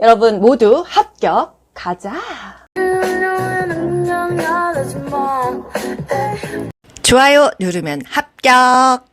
여러분 모두 합격 가자. 좋아요 누르면 합격.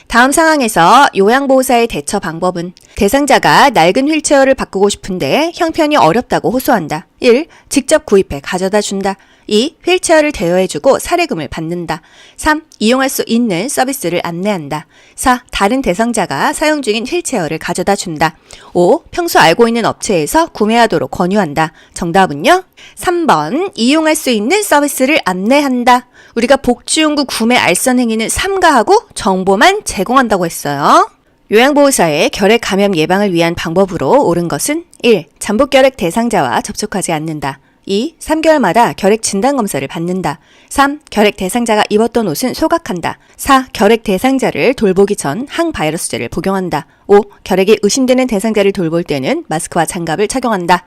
다음 상황에서 요양보호사의 대처 방법은 대상자가 낡은 휠체어를 바꾸고 싶은데 형편이 어렵다고 호소한다. 1. 직접 구입해 가져다 준다. 2. 휠체어를 대여해주고 사례금을 받는다. 3. 이용할 수 있는 서비스를 안내한다. 4. 다른 대상자가 사용 중인 휠체어를 가져다 준다. 5. 평소 알고 있는 업체에서 구매하도록 권유한다. 정답은요? 3번 이용할 수 있는 서비스를 안내한다. 우리가 복지용구 구매 알선 행위는 삼가하고 정보만 제공한다고 했어요. 요양보호사의 결핵 감염 예방을 위한 방법으로 옳은 것은 1. 잠복결핵 대상자와 접촉하지 않는다. 2. 3개월마다 결핵 진단검사를 받는다. 3. 결핵 대상자가 입었던 옷은 소각한다. 4. 결핵 대상자를 돌보기 전 항바이러스제를 복용한다. 5. 결핵이 의심되는 대상자를 돌볼 때는 마스크와 장갑을 착용한다.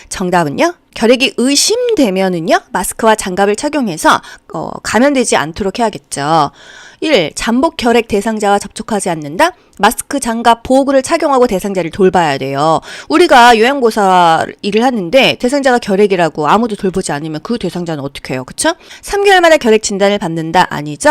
정답은요? 결핵이 의심되면은요, 마스크와 장갑을 착용해서 감염되지 않도록 해야겠죠. 1. 잠복 결핵 대상자와 접촉하지 않는다. 마스크, 장갑, 보호구를 착용하고 대상자를 돌봐야 돼요. 우리가 요양보호사 일을 하는데 대상자가 결핵이라고 아무도 돌보지 않으면 그 대상자는 어떻게 해요? 그쵸? 3개월마다 결핵 진단을 받는다? 아니죠?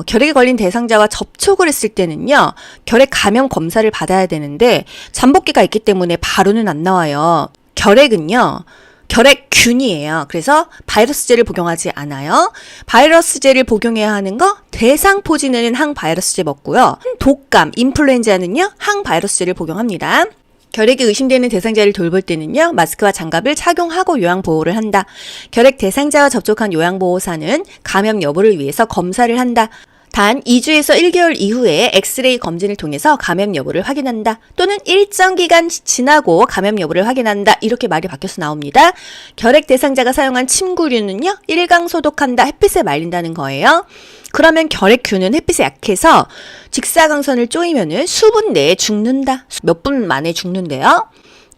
결핵에 걸린 대상자와 접촉을 했을 때는요, 결핵 감염 검사를 받아야 되는데 잠복기가 있기 때문에 바로는 안 나와요. 결핵은요, 결핵균이에요. 그래서 바이러스제를 복용하지 않아요. 바이러스제를 복용해야 하는 거 대상포진에는 항바이러스제 먹고요. 독감, 인플루엔자는요 항바이러스제를 복용합니다. 결핵이 의심되는 대상자를 돌볼 때는요 마스크와 장갑을 착용하고 요양보호를 한다. 결핵 대상자와 접촉한 요양보호사는 감염 여부를 위해서 검사를 한다. 단 2주에서 1개월 이후에 엑스레이 검진을 통해서 감염 여부를 확인한다. 또는 일정 기간 지나고 감염 여부를 확인한다. 이렇게 말이 바뀌어서 나옵니다. 결핵 대상자가 사용한 침구류는요. 1강 소독한다. 햇빛에 말린다는 거예요. 그러면 결핵균은 햇빛에 약해서 직사광선을 쪼이면은 수분 내에 죽는다. 몇 분 만에 죽는데요.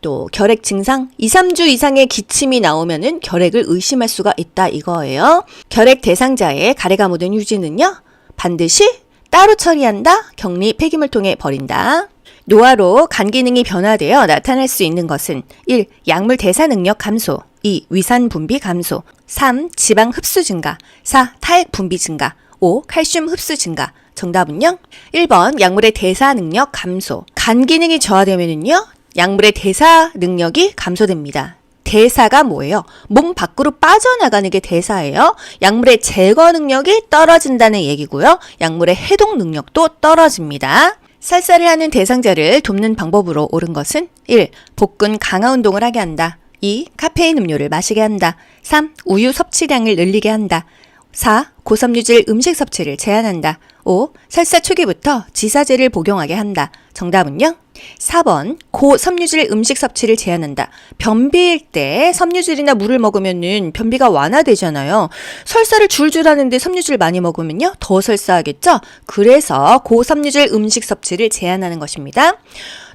또 결핵 증상 2, 3주 이상의 기침이 나오면은 결핵을 의심할 수가 있다 이거예요. 결핵 대상자의 가래가 묻은 휴지는요. 반드시 따로 처리한다. 격리 폐기물 통에 버린다. 노화로 간 기능이 변화되어 나타날 수 있는 것은 1. 약물 대사 능력 감소 2. 위산 분비 감소 3. 지방 흡수 증가 4. 타액 분비 증가 5. 칼슘 흡수 증가. 정답은요? 1번 약물의 대사 능력 감소. 간 기능이 저하되면은요 약물의 대사 능력이 감소됩니다. 대사가 뭐예요? 몸 밖으로 빠져나가는 게 대사예요. 약물의 제거 능력이 떨어진다는 얘기고요. 약물의 해독 능력도 떨어집니다. 살사를 하는 대상자를 돕는 방법으로 옳은 것은 1. 복근 강화 운동을 하게 한다. 2. 카페인 음료를 마시게 한다. 3. 우유 섭취량을 늘리게 한다. 4. 고섬유질 음식 섭취를 제한한다. 5. 설사 초기부터 지사제를 복용하게 한다. 정답은요? 4번 고섬유질 음식 섭취를 제한한다. 변비일 때 섬유질이나 물을 먹으면은 변비가 완화되잖아요. 설사를 줄줄 하는데 섬유질 많이 먹으면요 더 설사하겠죠? 그래서 고섬유질 음식 섭취를 제한하는 것입니다.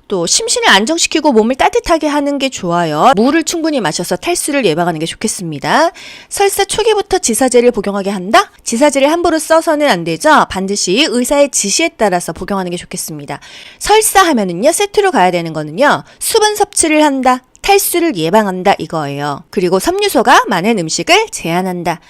또 심신을 안정시키고 몸을 따뜻하게 하는 게 좋아요. 물을 충분히 마셔서 탈수를 예방하는 게 좋겠습니다. 설사 초기부터 지사제를 복용하게 한다? 지사제를 함부로 써서는 안 되죠. 반드시 의사의 지시에 따라서 복용하는 게 좋겠습니다. 설사하면은요 세트로 가야 되는 거는요 수분 섭취를 한다. 탈수를 예방한다 이거예요. 그리고 섬유소가 많은 음식을 제한한다.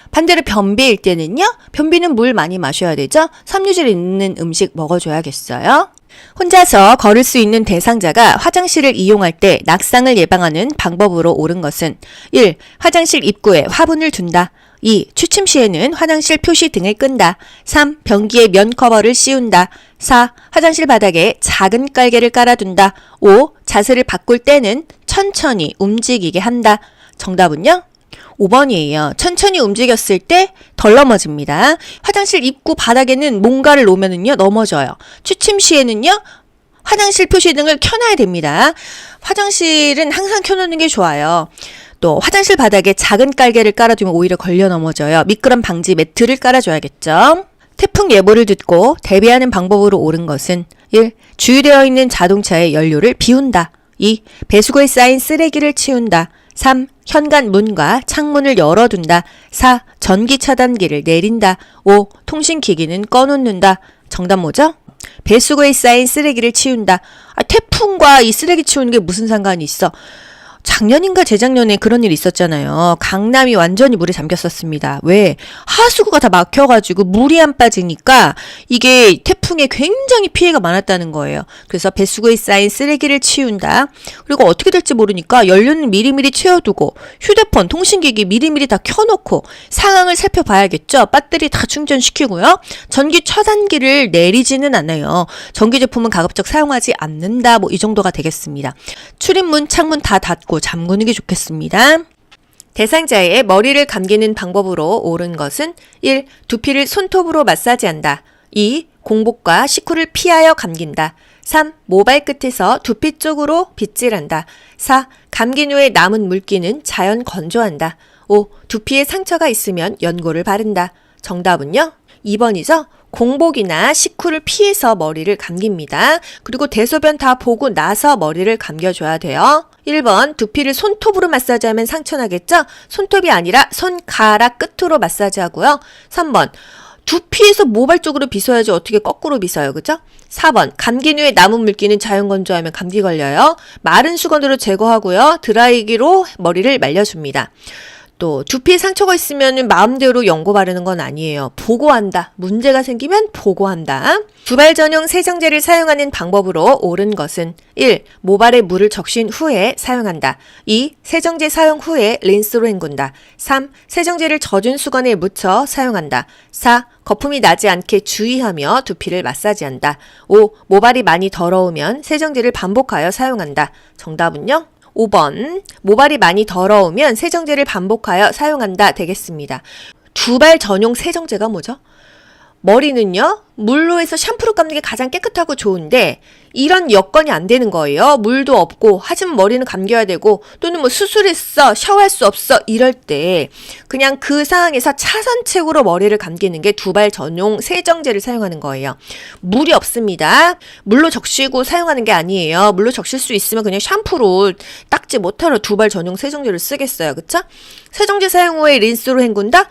반대로 변비일 때는요 변비는 물 많이 마셔야 되죠. 섬유질 있는 음식 먹어줘야겠어요. 혼자서 걸을 수 있는 대상자가 화장실을 이용할 때 낙상을 예방하는 방법으로 옳은 것은 1. 화장실 입구에 화분을 둔다. 2. 취침 시에는 화장실 표시 등을 끈다. 3. 변기에 면 커버를 씌운다. 4. 화장실 바닥에 작은 깔개를 깔아둔다. 5. 자세를 바꿀 때는 천천히 움직이게 한다. 정답은요? 5번이에요. 천천히 움직였을 때 덜 넘어집니다. 화장실 입구 바닥에는 뭔가를 놓으면은요 넘어져요. 취침 시에는요 화장실 표시등을 켜놔야 됩니다. 화장실은 항상 켜놓는 게 좋아요. 또 화장실 바닥에 작은 깔개를 깔아두면 오히려 걸려 넘어져요. 미끄럼 방지 매트를 깔아줘야겠죠. 태풍 예보를 듣고 대비하는 방법으로 옳은 것은 1. 주유되어 있는 자동차의 연료를 비운다. 2. 배수구에 쌓인 쓰레기를 치운다. 3. 현관 문과 창문을 열어둔다. 4. 전기 차단기를 내린다. 5. 통신기기는 꺼놓는다. 정답 뭐죠? 배수구에 쌓인 쓰레기를 치운다. 태풍과 이 쓰레기 치우는 게 무슨 상관이 있어? 작년인가 재작년에 그런 일이 있었잖아요. 강남이 완전히 물에 잠겼었습니다. 왜? 하수구가 다 막혀가지고 물이 안 빠지니까 이게 태풍에 굉장히 피해가 많았다는 거예요. 그래서 배수구에 쌓인 쓰레기를 치운다. 그리고 어떻게 될지 모르니까 연료는 미리미리 채워두고 휴대폰, 통신기기 미리미리 다 켜놓고 상황을 살펴봐야겠죠. 배터리 다 충전시키고요. 전기 차단기를 내리지는 않아요. 전기 제품은 가급적 사용하지 않는다. 이 정도가 되겠습니다. 출입문, 창문 다 닫고 잠그는 게 좋겠습니다. 대상자의 머리를 감기는 방법으로 옳은 것은 1. 두피를 손톱으로 마사지한다. 2. 공복과 식후를 피하여 감긴다. 3. 모발 끝에서 두피 쪽으로 빗질한다. 4. 감긴 후에 남은 물기는 자연 건조한다. 5. 두피에 상처가 있으면 연고를 바른다. 정답은요? 2번이죠? 공복이나 식후를 피해서 머리를 감깁니다. 그리고 대소변 다 보고 나서 머리를 감겨줘야 돼요. 1번, 두피를 손톱으로 마사지하면 상처나겠죠? 손톱이 아니라 손가락 끝으로 마사지하고요. 3번, 두피에서 모발 쪽으로 빗어야지 어떻게 거꾸로 빗어요, 그죠? 4번, 감긴 후에 남은 물기는 자연 건조하면 감기 걸려요. 마른 수건으로 제거하고요. 드라이기로 머리를 말려줍니다. 또 두피에 상처가 있으면 마음대로 연고 바르는 건 아니에요. 보고한다. 문제가 생기면 보고한다. 두발 전용 세정제를 사용하는 방법으로 옳은 것은 1. 모발에 물을 적신 후에 사용한다. 2. 세정제 사용 후에 린스로 헹군다. 3. 세정제를 젖은 수건에 묻혀 사용한다. 4. 거품이 나지 않게 주의하며 두피를 마사지한다. 5. 모발이 많이 더러우면 세정제를 반복하여 사용한다. 정답은요? 5번, 모발이 많이 더러우면 세정제를 반복하여 사용한다 되겠습니다. 두발 전용 세정제가 뭐죠? 머리는요, 물로 해서 샴푸로 감는 게 가장 깨끗하고 좋은데 이런 여건이 안 되는 거예요. 물도 없고 하지만 머리는 감겨야 되고 또는 수술했어, 샤워할 수 없어 이럴 때 그냥 그 상황에서 차선책으로 머리를 감기는 게 두발 전용 세정제를 사용하는 거예요. 물이 없습니다. 물로 적시고 사용하는 게 아니에요. 물로 적실 수 있으면 그냥 샴푸로 닦지 못하러 두발 전용 세정제를 쓰겠어요. 그쵸? 세정제 사용 후에 린스로 헹군다?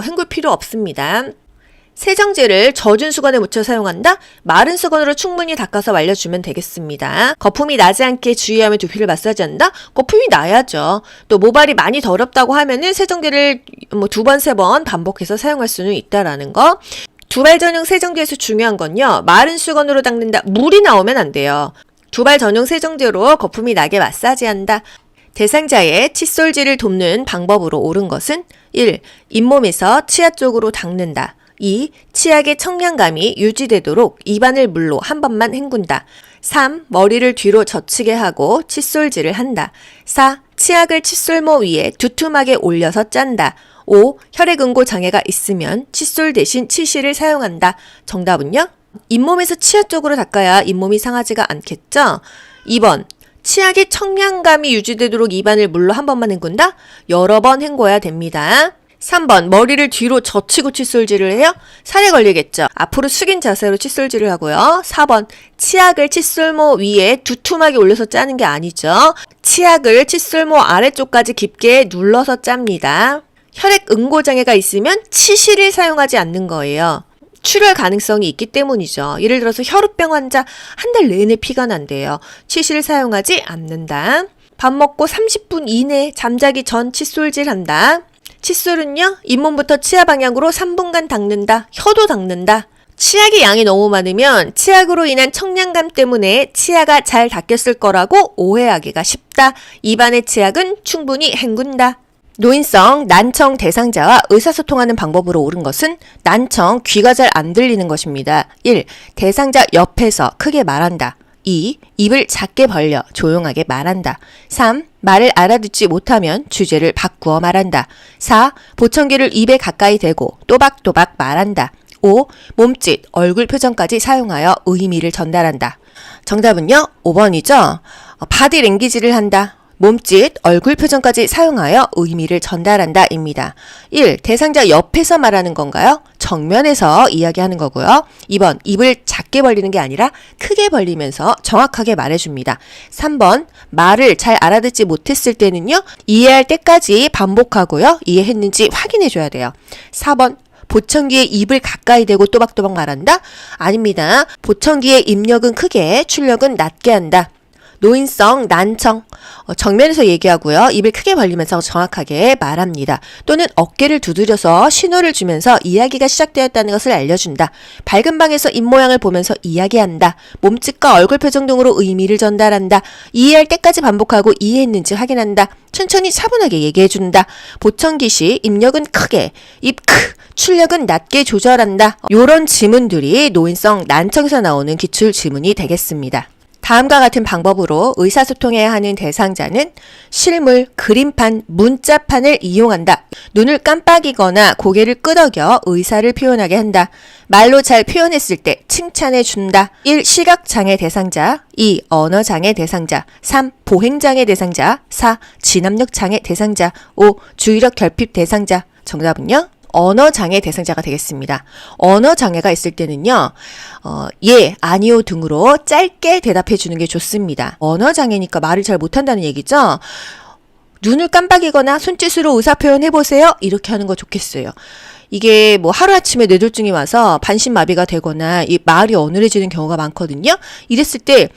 헹굴 필요 없습니다. 세정제를 젖은 수건에 묻혀 사용한다? 마른 수건으로 충분히 닦아서 말려주면 되겠습니다. 거품이 나지 않게 주의하며 두피를 마사지한다? 거품이 나야죠. 또 모발이 많이 더럽다고 하면은 세정제를 2번, 3번 반복해서 사용할 수는 있다라는 거. 두발 전용 세정제에서 중요한 건요. 마른 수건으로 닦는다. 물이 나오면 안 돼요. 두발 전용 세정제로 거품이 나게 마사지한다. 대상자의 칫솔질을 돕는 방법으로 옳은 것은 1. 잇몸에서 치아 쪽으로 닦는다. 2. 치약의 청량감이 유지되도록 입안을 물로 한 번만 헹군다. 3. 머리를 뒤로 젖히게 하고 칫솔질을 한다. 4. 치약을 칫솔모 위에 두툼하게 올려서 짠다. 5. 혈액응고 장애가 있으면 칫솔 대신 치실을 사용한다. 정답은요? 잇몸에서 치아 쪽으로 닦아야 잇몸이 상하지가 않겠죠? 2번. 치약의 청량감이 유지되도록 입안을 물로 한 번만 헹군다? 여러 번 헹궈야 됩니다. 3번, 머리를 뒤로 젖히고 칫솔질을 해요? 살에 걸리겠죠. 앞으로 숙인 자세로 칫솔질을 하고요. 4번, 치약을 칫솔모 위에 두툼하게 올려서 짜는 게 아니죠. 치약을 칫솔모 아래쪽까지 깊게 눌러서 짭니다. 혈액 응고장애가 있으면 치실을 사용하지 않는 거예요. 출혈 가능성이 있기 때문이죠. 예를 들어서 혈우병 환자 한 달 내내 피가 난대요. 치실을 사용하지 않는다. 밥 먹고 30분 이내 잠자기 전 칫솔질 한다. 칫솔은요, 잇몸부터 치아 방향으로 3분간 닦는다. 혀도 닦는다. 치약의 양이 너무 많으면 치약으로 인한 청량감 때문에 치아가 잘 닦였을 거라고 오해하기가 쉽다. 입안의 치약은 충분히 헹군다. 노인성 난청 대상자와 의사소통하는 방법으로 옳은 것은 난청, 귀가 잘 안 들리는 것입니다. 1. 대상자 옆에서 크게 말한다. 2. 입을 작게 벌려 조용하게 말한다. 3. 말을 알아듣지 못하면 주제를 바꾸어 말한다. 4. 보청기를 입에 가까이 대고 또박또박 말한다. 5. 몸짓, 얼굴 표정까지 사용하여 의미를 전달한다. 정답은요, 5번이죠. 바디랭귀지를 한다. 몸짓, 얼굴 표정까지 사용하여 의미를 전달한다 입니다. 1. 대상자 옆에서 말하는 건가요? 정면에서 이야기하는 거고요. 2번, 입을 작게 벌리는 게 아니라 크게 벌리면서 정확하게 말해줍니다. 3번, 말을 잘 알아듣지 못했을 때는요, 이해할 때까지 반복하고요. 이해했는지 확인해줘야 돼요. 4번, 보청기에 입을 가까이 대고 또박또박 말한다? 아닙니다. 보청기의 입력은 크게, 출력은 낮게 한다. 노인성, 난청. 정면에서 얘기하고요. 입을 크게 벌리면서 정확하게 말합니다. 또는 어깨를 두드려서 신호를 주면서 이야기가 시작되었다는 것을 알려준다. 밝은 방에서 입모양을 보면서 이야기한다. 몸짓과 얼굴 표정 등으로 의미를 전달한다. 이해할 때까지 반복하고 이해했는지 확인한다. 천천히 차분하게 얘기해준다. 보청기 시 입력은 크게, 입 크, 출력은 낮게 조절한다. 요런 지문들이 노인성, 난청에서 나오는 기출 지문이 되겠습니다. 다음과 같은 방법으로 의사소통해야 하는 대상자는 실물, 그림판, 문자판을 이용한다. 눈을 깜빡이거나 고개를 끄덕여 의사를 표현하게 한다. 말로 잘 표현했을 때 칭찬해 준다. 1. 시각장애 대상자 2. 언어장애 대상자 3. 보행장애 대상자 4. 진압력장애 대상자 5. 주의력 결핍 대상자. 정답은요? 언어장애 대상자가 되겠습니다. 언어장애가 있을 때는요, 예, 아니요 등으로 짧게 대답해 주는 게 좋습니다. 언어장애니까 말을 잘 못한다는 얘기죠? 눈을 깜빡이거나 손짓으로 의사표현 해보세요. 이렇게 하는 거 좋겠어요. 이게 뭐 하루아침에 뇌졸중이 와서 반신마비가 되거나 이 말이 어눌해지는 경우가 많거든요. 이랬을 때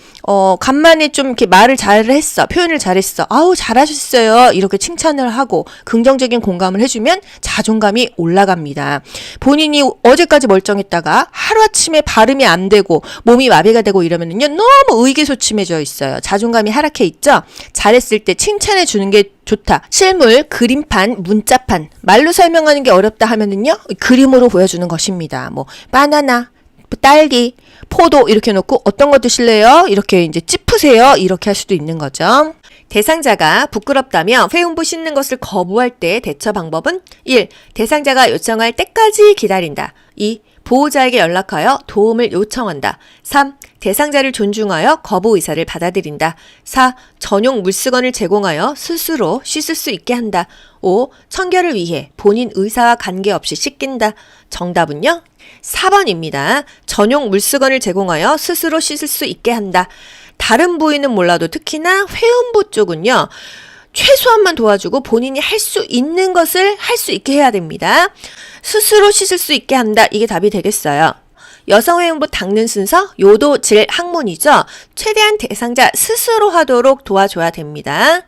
간만에 좀 이렇게 말을 잘했어. 표현을 잘했어. 아우 잘하셨어요. 이렇게 칭찬을 하고 긍정적인 공감을 해주면 자존감이 올라갑니다. 본인이 어제까지 멀쩡했다가 하루아침에 발음이 안 되고 몸이 마비가 되고 이러면은요 너무 의기소침해져 있어요. 자존감이 하락해 있죠. 잘했을 때 칭찬해 주는 게 좋다. 실물, 그림판, 문자판. 말로 설명하는 게 어렵다 하면은요, 그림으로 보여주는 것입니다. 뭐, 바나나, 딸기, 포도 이렇게 놓고 어떤 거 드실래요? 이렇게 이제 짚으세요. 이렇게 할 수도 있는 거죠. 대상자가 부끄럽다며 회음부 씻는 것을 거부할 때 대처 방법은 1. 대상자가 요청할 때까지 기다린다. 2. 보호자에게 연락하여 도움을 요청한다. 3. 대상자를 존중하여 거부 의사를 받아들인다. 4. 전용 물수건을 제공하여 스스로 씻을 수 있게 한다. 5. 청결을 위해 본인 의사와 관계없이 씻긴다. 정답은요? 4번입니다. 전용 물수건을 제공하여 스스로 씻을 수 있게 한다. 다른 부위는 몰라도 특히나 회음부 쪽은요. 최소한만 도와주고 본인이 할 수 있는 것을 할 수 있게 해야 됩니다. 스스로 씻을 수 있게 한다. 이게 답이 되겠어요. 여성 회음부 닦는 순서, 요도, 질, 학문이죠. 최대한 대상자 스스로 하도록 도와줘야 됩니다.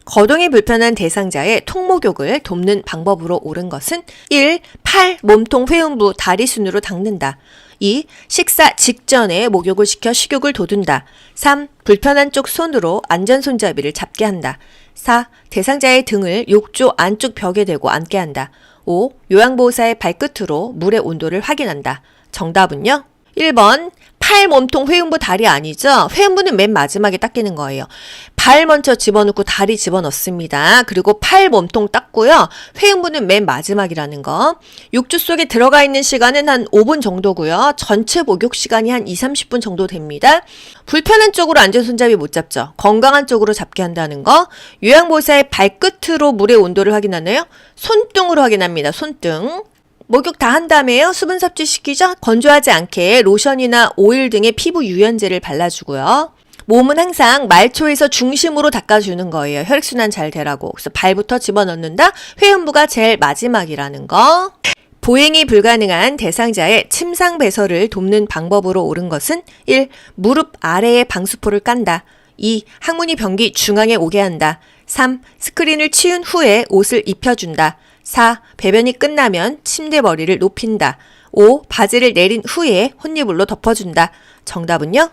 거동이 불편한 대상자의 통목욕을 돕는 방법으로 옳은 것은 1. 팔, 몸통, 회음부, 다리 순으로 닦는다. 2. 식사 직전에 목욕을 시켜 식욕을 돋운다. 3. 불편한 쪽 손으로 안전손잡이를 잡게 한다. 4. 대상자의 등을 욕조 안쪽 벽에 대고 앉게 한다. 5. 요양보호사의 발끝으로 물의 온도를 확인한다. 정답은요? 1번 팔, 몸통, 회음부, 다리 아니죠? 회음부는 맨 마지막에 닦이는 거예요. 발 먼저 집어넣고 다리 집어넣습니다. 그리고 팔, 몸통 닦고요. 회음부는 맨 마지막이라는 거. 욕조 속에 들어가 있는 시간은 한 5분 정도고요. 전체 목욕 시간이 한 20-30분 정도 됩니다. 불편한 쪽으로 안전손잡이 못 잡죠. 건강한 쪽으로 잡게 한다는 거. 요양보호사의 발끝으로 물의 온도를 확인하나요? 손등으로 확인합니다. 손등. 목욕 다 한 다음에요. 수분 섭취시키죠. 건조하지 않게 로션이나 오일 등의 피부 유연제를 발라주고요. 몸은 항상 말초에서 중심으로 닦아주는 거예요. 혈액순환 잘 되라고. 그래서 발부터 집어넣는다. 회음부가 제일 마지막이라는 거. 보행이 불가능한 대상자의 침상 배설을 돕는 방법으로 옳은 것은 1. 무릎 아래에 방수포를 깐다. 2. 항문이 변기 중앙에 오게 한다. 3. 스크린을 치운 후에 옷을 입혀준다. 4. 배변이 끝나면 침대 머리를 높인다. 5. 바지를 내린 후에 혼이불로 덮어준다. 정답은요?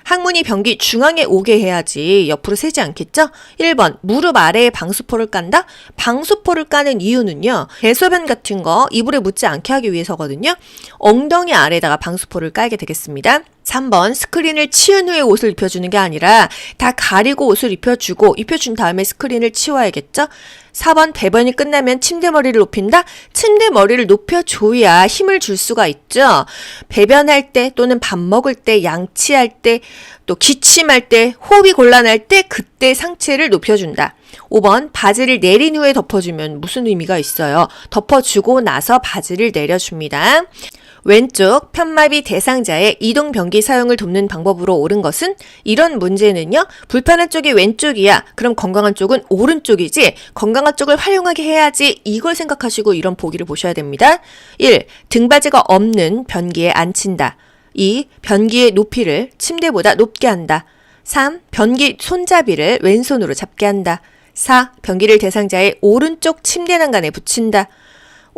항문이 변기 중앙에 오게 해야지 옆으로 새지 않겠죠? 1번 무릎 아래에 방수포를 깐다? 방수포를 까는 이유는요. 대소변 같은 거 이불에 묻지 않게 하기 위해서거든요. 엉덩이 아래에다가 방수포를 깔게 되겠습니다. 3번 스크린을 치운 후에 옷을 입혀주는 게 아니라 다 가리고 옷을 입혀준 다음에 스크린을 치워야겠죠? 4번 배변이 끝나면 침대 머리를 높인다? 침대 머리를 높여줘야 힘을 줄 수가 있죠. 배변할 때 또는 밥 먹을 때 양치할 때 또 기침할 때 호흡이 곤란할 때 그때 상체를 높여준다. 5번 바지를 내린 후에 덮어주면 무슨 의미가 있어요? 덮어주고 나서 바지를 내려줍니다. 왼쪽 편마비 대상자의 이동 변기 사용을 돕는 방법으로 옳은 것은 이런 문제는요. 불편한 쪽이 왼쪽이야. 그럼 건강한 쪽은 오른쪽이지. 건강한 쪽을 활용하게 해야지. 이걸 생각하시고 이런 보기를 보셔야 됩니다. 1. 등받이가 없는 변기에 앉힌다. 2. 변기의 높이를 침대보다 높게 한다. 3. 변기 손잡이를 왼손으로 잡게 한다. 4. 변기를 대상자의 오른쪽 침대 난간에 붙인다.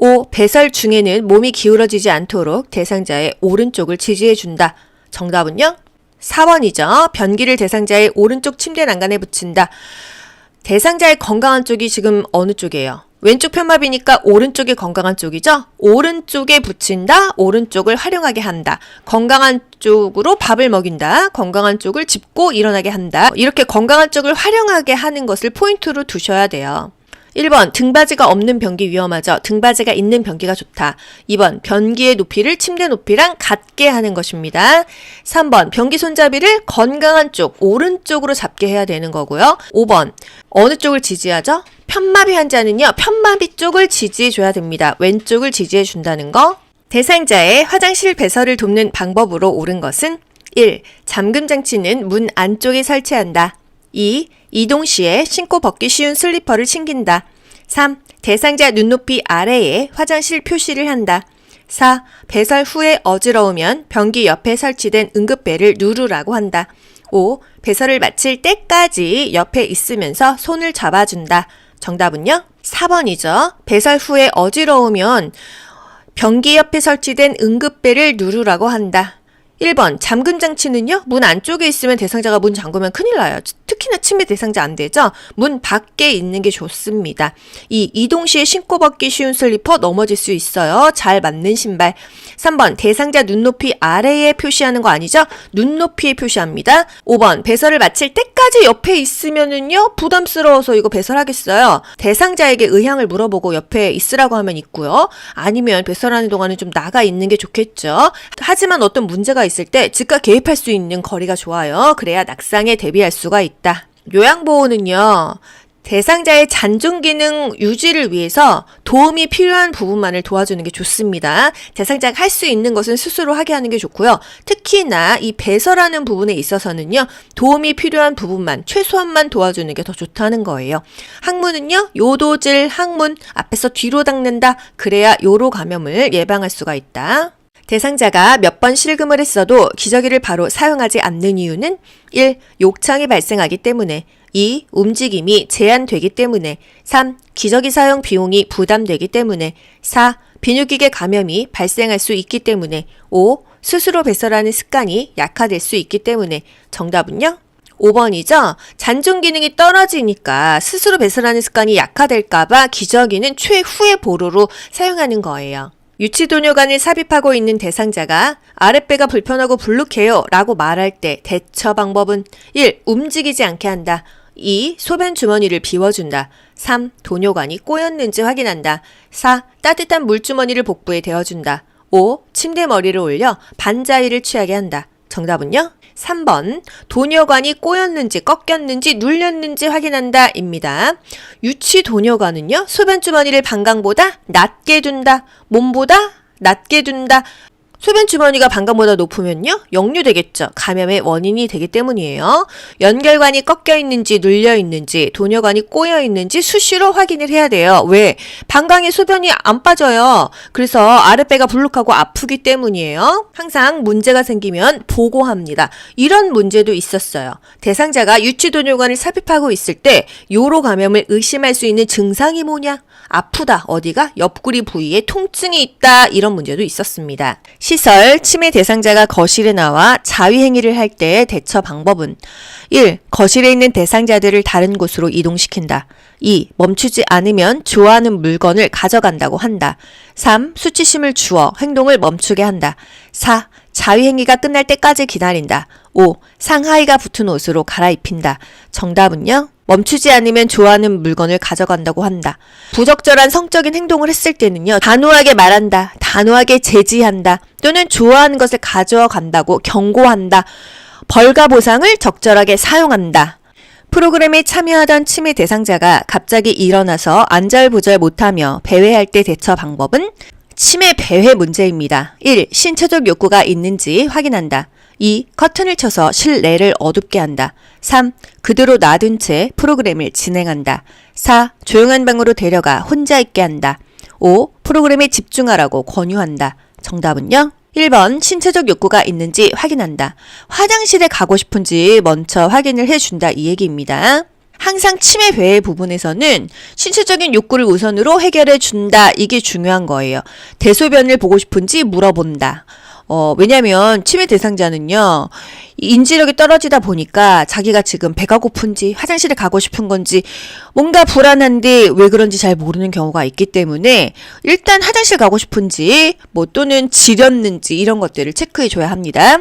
5. 배설 중에는 몸이 기울어지지 않도록 대상자의 오른쪽을 지지해준다. 정답은요? 4번이죠. 변기를 대상자의 오른쪽 침대 난간에 붙인다. 대상자의 건강한 쪽이 지금 어느 쪽이에요? 왼쪽 편마비니까 오른쪽이 건강한 쪽이죠? 오른쪽에 붙인다, 오른쪽을 활용하게 한다. 건강한 쪽으로 밥을 먹인다. 건강한 쪽을 짚고 일어나게 한다. 이렇게 건강한 쪽을 활용하게 하는 것을 포인트로 두셔야 돼요. 1번 등받이가 없는 변기 위험하죠. 등받이가 있는 변기가 좋다. 2번 변기의 높이를 침대 높이랑 같게 하는 것입니다. 3번 변기 손잡이를 건강한 쪽 오른쪽으로 잡게 해야 되는 거고요. 5번 어느 쪽을 지지하죠? 편마비 환자는요. 편마비 쪽을 지지해 줘야 됩니다. 왼쪽을 지지해 준다는 거. 대상자의 화장실 배설을 돕는 방법으로 옳은 것은 1. 잠금 장치는 문 안쪽에 설치한다. 2. 이동 시에 신고 벗기 쉬운 슬리퍼를 챙긴다. 3. 대상자 눈높이 아래에 화장실 표시를 한다. 4. 배설 후에 어지러우면 변기 옆에 설치된 응급벨을 누르라고 한다. 5. 배설을 마칠 때까지 옆에 있으면서 손을 잡아준다. 정답은요? 4번이죠. 배설 후에 어지러우면 변기 옆에 설치된 응급벨을 누르라고 한다. 1번 잠금 장치는요. 문 안쪽에 있으면 대상자가 문 잠그면 큰일 나요. 특히나 침해 대상자 안 되죠. 문 밖에 있는 게 좋습니다. 2. 이동 시에 신고 벗기 쉬운 슬리퍼 넘어질 수 있어요. 잘 맞는 신발. 3번 대상자 눈높이 아래에 표시하는 거 아니죠? 눈높이에 표시합니다. 5번 배설을 마칠 때까지 옆에 있으면은요. 부담스러워서 이거 배설하겠어요. 대상자에게 의향을 물어보고 옆에 있으라고 하면 있고요. 아니면 배설하는 동안은 좀 나가 있는 게 좋겠죠. 하지만 어떤 문제가 있을 때 즉각 개입할 수 있는 거리가 좋아요. 그래야 낙상에 대비할 수가 있다. 요양보호는요. 대상자의 잔존 기능 유지를 위해서 도움이 필요한 부분만을 도와주는 게 좋습니다. 대상자가 할 수 있는 것은 스스로 하게 하는 게 좋고요. 특히나 이 배설하는 부분에 있어서는요. 도움이 필요한 부분만, 최소한만 도와주는 게 더 좋다는 거예요. 항문은요. 요도질 항문 앞에서 뒤로 닦는다. 그래야 요로 감염을 예방할 수가 있다. 대상자가 몇 번 실금을 했어도 기저귀를 바로 사용하지 않는 이유는 1. 욕창이 발생하기 때문에 2. 움직임이 제한되기 때문에 3. 기저귀 사용 비용이 부담되기 때문에 4. 비뇨기계 감염이 발생할 수 있기 때문에 5. 스스로 배설하는 습관이 약화될 수 있기 때문에 정답은요? 5번이죠? 잔존 기능이 떨어지니까 스스로 배설하는 습관이 약화될까봐 기저귀는 최후의 보루로 사용하는 거예요. 유치도뇨관을 삽입하고 있는 대상자가 아랫배가 불편하고 불룩해요 라고 말할 때 대처 방법은 1. 움직이지 않게 한다. 2. 소변 주머니를 비워준다. 3. 도뇨관이 꼬였는지 확인한다. 4. 따뜻한 물주머니를 복부에 대어준다. 5. 침대 머리를 올려 반자위를 취하게 한다. 정답은요? 3번 도뇨관이 꼬였는지 꺾였는지 눌렸는지 확인한다 입니다. 유치 도뇨관은요. 소변 주머니를 방광보다 낮게 둔다. 몸보다 낮게 둔다. 소변 주머니가 방광보다 높으면요. 역류되겠죠. 감염의 원인이 되기 때문이에요. 연결관이 꺾여 있는지 눌려 있는지 도뇨관이 꼬여 있는지 수시로 확인을 해야 돼요. 왜? 방광에 소변이 안 빠져요. 그래서 아랫배가 불룩하고 아프기 때문이에요. 항상 문제가 생기면 보고합니다. 이런 문제도 있었어요. 대상자가 유치도뇨관을 삽입하고 있을 때 요로 감염을 의심할 수 있는 증상이 뭐냐? 아프다. 어디가? 옆구리 부위에 통증이 있다. 이런 문제도 있었습니다. 시설, 치매 대상자가 거실에 나와 자위행위를 할 때의 대처 방법은 1. 거실에 있는 대상자들을 다른 곳으로 이동시킨다. 2. 멈추지 않으면 좋아하는 물건을 가져간다고 한다. 3. 수치심을 주어 행동을 멈추게 한다. 4. 자위행위가 끝날 때까지 기다린다. 5. 상하이가 붙은 옷으로 갈아입힌다. 정답은요? 멈추지 않으면 좋아하는 물건을 가져간다고 한다. 부적절한 성적인 행동을 했을 때는요. 단호하게 말한다. 단호하게 제지한다. 또는 좋아하는 것을 가져와 간다고 경고한다. 벌과 보상을 적절하게 사용한다. 프로그램에 참여하던 치매 대상자가 갑자기 일어나서 안절부절 못하며 배회할 때 대처 방법은 치매 배회 문제입니다. 1. 신체적 욕구가 있는지 확인한다. 2. 커튼을 쳐서 실내를 어둡게 한다. 3. 그대로 놔둔 채 프로그램을 진행한다. 4. 조용한 방으로 데려가 혼자 있게 한다. 5. 프로그램에 집중하라고 권유한다. 정답은요? 1번 신체적 욕구가 있는지 확인한다. 화장실에 가고 싶은지 먼저 확인을 해준다 이 얘기입니다. 항상 치매 배회 부분에서는 신체적인 욕구를 우선으로 해결해 준다. 이게 중요한 거예요. 대소변을 보고 싶은지 물어본다. 왜냐면 치매 대상자는요, 인지력이 떨어지다 보니까 자기가 지금 배가 고픈지 화장실에 가고 싶은 건지 뭔가 불안한데 왜 그런지 잘 모르는 경우가 있기 때문에 일단 화장실 가고 싶은지 또는 지렸는지 이런 것들을 체크해 줘야 합니다.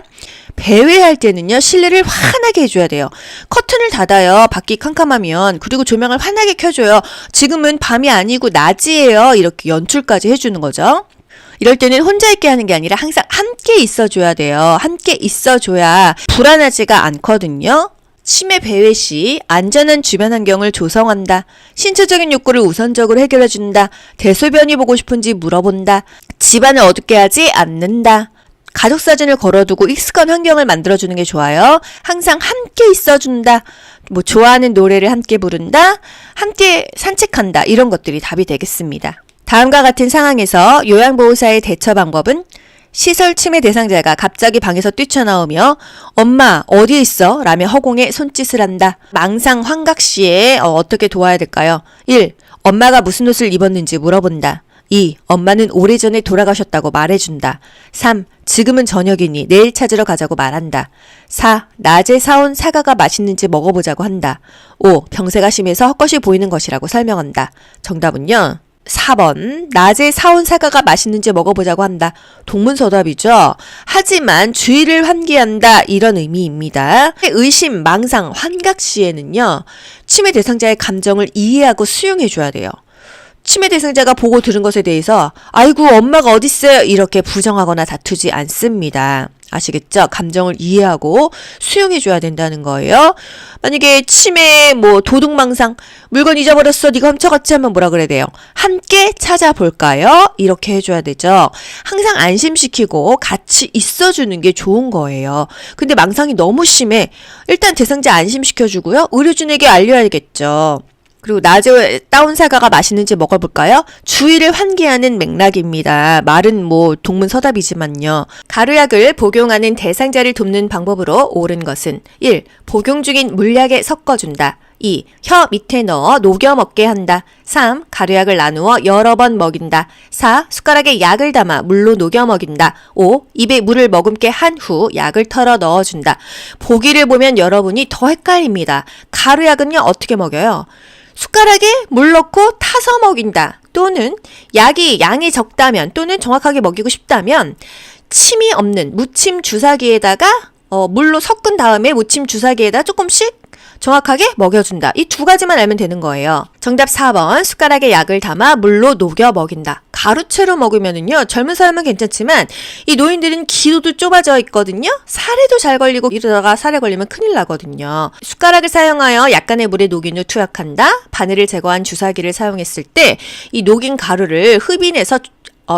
배회할 때는요, 실내를 환하게 해줘야 돼요. 커튼을 닫아요. 밖이 캄캄하면. 그리고 조명을 환하게 켜줘요. 지금은 밤이 아니고 낮이에요. 이렇게 연출까지 해주는 거죠. 이럴 때는 혼자 있게 하는 게 아니라 항상 함께 있어줘야 돼요. 함께 있어줘야 불안하지가 않거든요. 치매 배회 시 안전한 주변 환경을 조성한다. 신체적인 욕구를 우선적으로 해결해준다. 대소변이 보고 싶은지 물어본다. 집안을 어둡게 하지 않는다. 가족 사진을 걸어두고 익숙한 환경을 만들어주는 게 좋아요. 항상 함께 있어준다. 좋아하는 노래를 함께 부른다. 함께 산책한다. 이런 것들이 답이 되겠습니다. 다음과 같은 상황에서 요양보호사의 대처 방법은 시설 치매 대상자가 갑자기 방에서 뛰쳐나오며 엄마 어디에 있어? 라며 허공에 손짓을 한다. 망상 환각 시에 어떻게 도와야 될까요? 1. 엄마가 무슨 옷을 입었는지 물어본다. 2. 엄마는 오래전에 돌아가셨다고 말해준다. 3. 지금은 저녁이니 내일 찾으러 가자고 말한다. 4. 낮에 사온 사과가 맛있는지 먹어보자고 한다. 5. 병세가 심해서 헛것이 보이는 것이라고 설명한다. 정답은요? 4번 낮에 사온 사과가 맛있는지 먹어보자고 한다. 동문서답이죠. 하지만 주의를 환기한다 이런 의미입니다. 의심, 망상, 환각 시에는요. 치매 대상자의 감정을 이해하고 수용해줘야 돼요. 치매 대상자가 보고 들은 것에 대해서 아이고 엄마가 어딨어요 이렇게 부정하거나 다투지 않습니다. 아시겠죠? 감정을 이해하고 수용해줘야 된다는 거예요. 만약에 치매, 도둑망상, 물건 잊어버렸어, 네가 훔쳐갔지 하면 뭐라 그래야 돼요? 함께 찾아볼까요? 이렇게 해줘야 되죠. 항상 안심시키고 같이 있어주는 게 좋은 거예요. 근데 망상이 너무 심해. 일단 대상자 안심시켜주고요. 의료진에게 알려야겠죠. 그리고 낮에 따온 사과가 맛있는지 먹어볼까요? 주의를 환기하는 맥락입니다. 말은 동문서답이지만요. 가루약을 복용하는 대상자를 돕는 방법으로 옳은 것은 1. 복용 중인 물약에 섞어준다. 2. 혀 밑에 넣어 녹여 먹게 한다. 3. 가루약을 나누어 여러 번 먹인다. 4. 숟가락에 약을 담아 물로 녹여 먹인다. 5. 입에 물을 머금게 한 후 약을 털어 넣어준다. 보기를 보면 여러분이 더 헷갈립니다. 가루약은요 어떻게 먹여요? 숟가락에 물 넣고 타서 먹인다. 또는 양이 적다면 또는 정확하게 먹이고 싶다면 침이 없는 무침 주사기에다가 물로 섞은 다음에 무침 주사기에다 조금씩 정확하게 먹여준다. 이 두 가지만 알면 되는 거예요. 정답 4번 숟가락에 약을 담아 물로 녹여 먹인다. 가루채로 먹으면은요 젊은 사람은 괜찮지만 이 노인들은 기도도 좁아져 있거든요. 살에도 잘 걸리고 이러다가 살에 걸리면 큰일 나거든요. 숟가락을 사용하여 약간의 물에 녹인 후 투약한다. 바늘을 제거한 주사기를 사용했을 때 이 녹인 가루를 흡인해서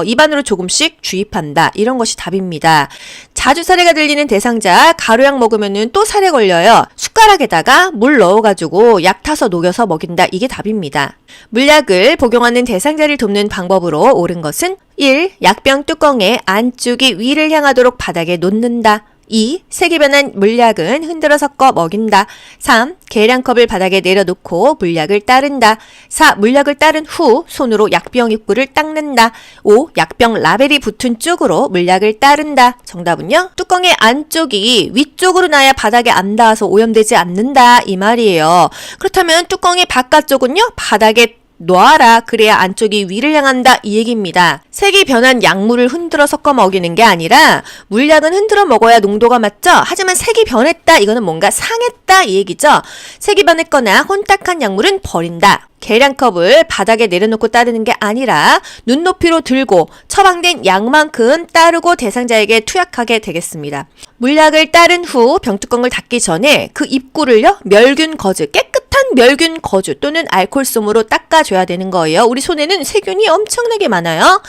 입안으로 조금씩 주입한다. 이런 것이 답입니다. 자주 사례가 들리는 대상자 가루약 먹으면은 또 사례 걸려요. 숟가락에다가 물 넣어가지고 약 타서 녹여서 먹인다. 이게 답입니다. 물약을 복용하는 대상자를 돕는 방법으로 옳은 것은 1. 약병 뚜껑의 안쪽이 위를 향하도록 바닥에 놓는다. 2. 색이 변한 물약은 흔들어 섞어 먹인다. 3. 계량컵을 바닥에 내려놓고 물약을 따른다. 4. 물약을 따른 후 손으로 약병 입구를 닦는다. 5. 약병 라벨이 붙은 쪽으로 물약을 따른다. 정답은요? 뚜껑의 안쪽이 위쪽으로 놔야 바닥에 안 닿아서 오염되지 않는다 이 말이에요. 그렇다면 뚜껑의 바깥쪽은요? 바닥에 놔라. 그래야 안쪽이 위를 향한다 이 얘기입니다. 색이 변한 약물을 흔들어 섞어 먹이는 게 아니라 물약은 흔들어 먹어야 농도가 맞죠? 하지만 색이 변했다. 이거는 뭔가 상했다 이 얘기죠. 색이 변했거나 혼탁한 약물은 버린다. 계량컵을 바닥에 내려놓고 따르는 게 아니라 눈높이로 들고 처방된 약만큼 따르고 대상자에게 투약하게 되겠습니다. 물약을 따른 후 병뚜껑을 닫기 전에 그 입구를요 멸균 거즈 깨끗한 멸균 거주 또는 알코올솜으로 닦아줘야 되는 거예요. 우리 손에는 세균이 엄청나게 많아요.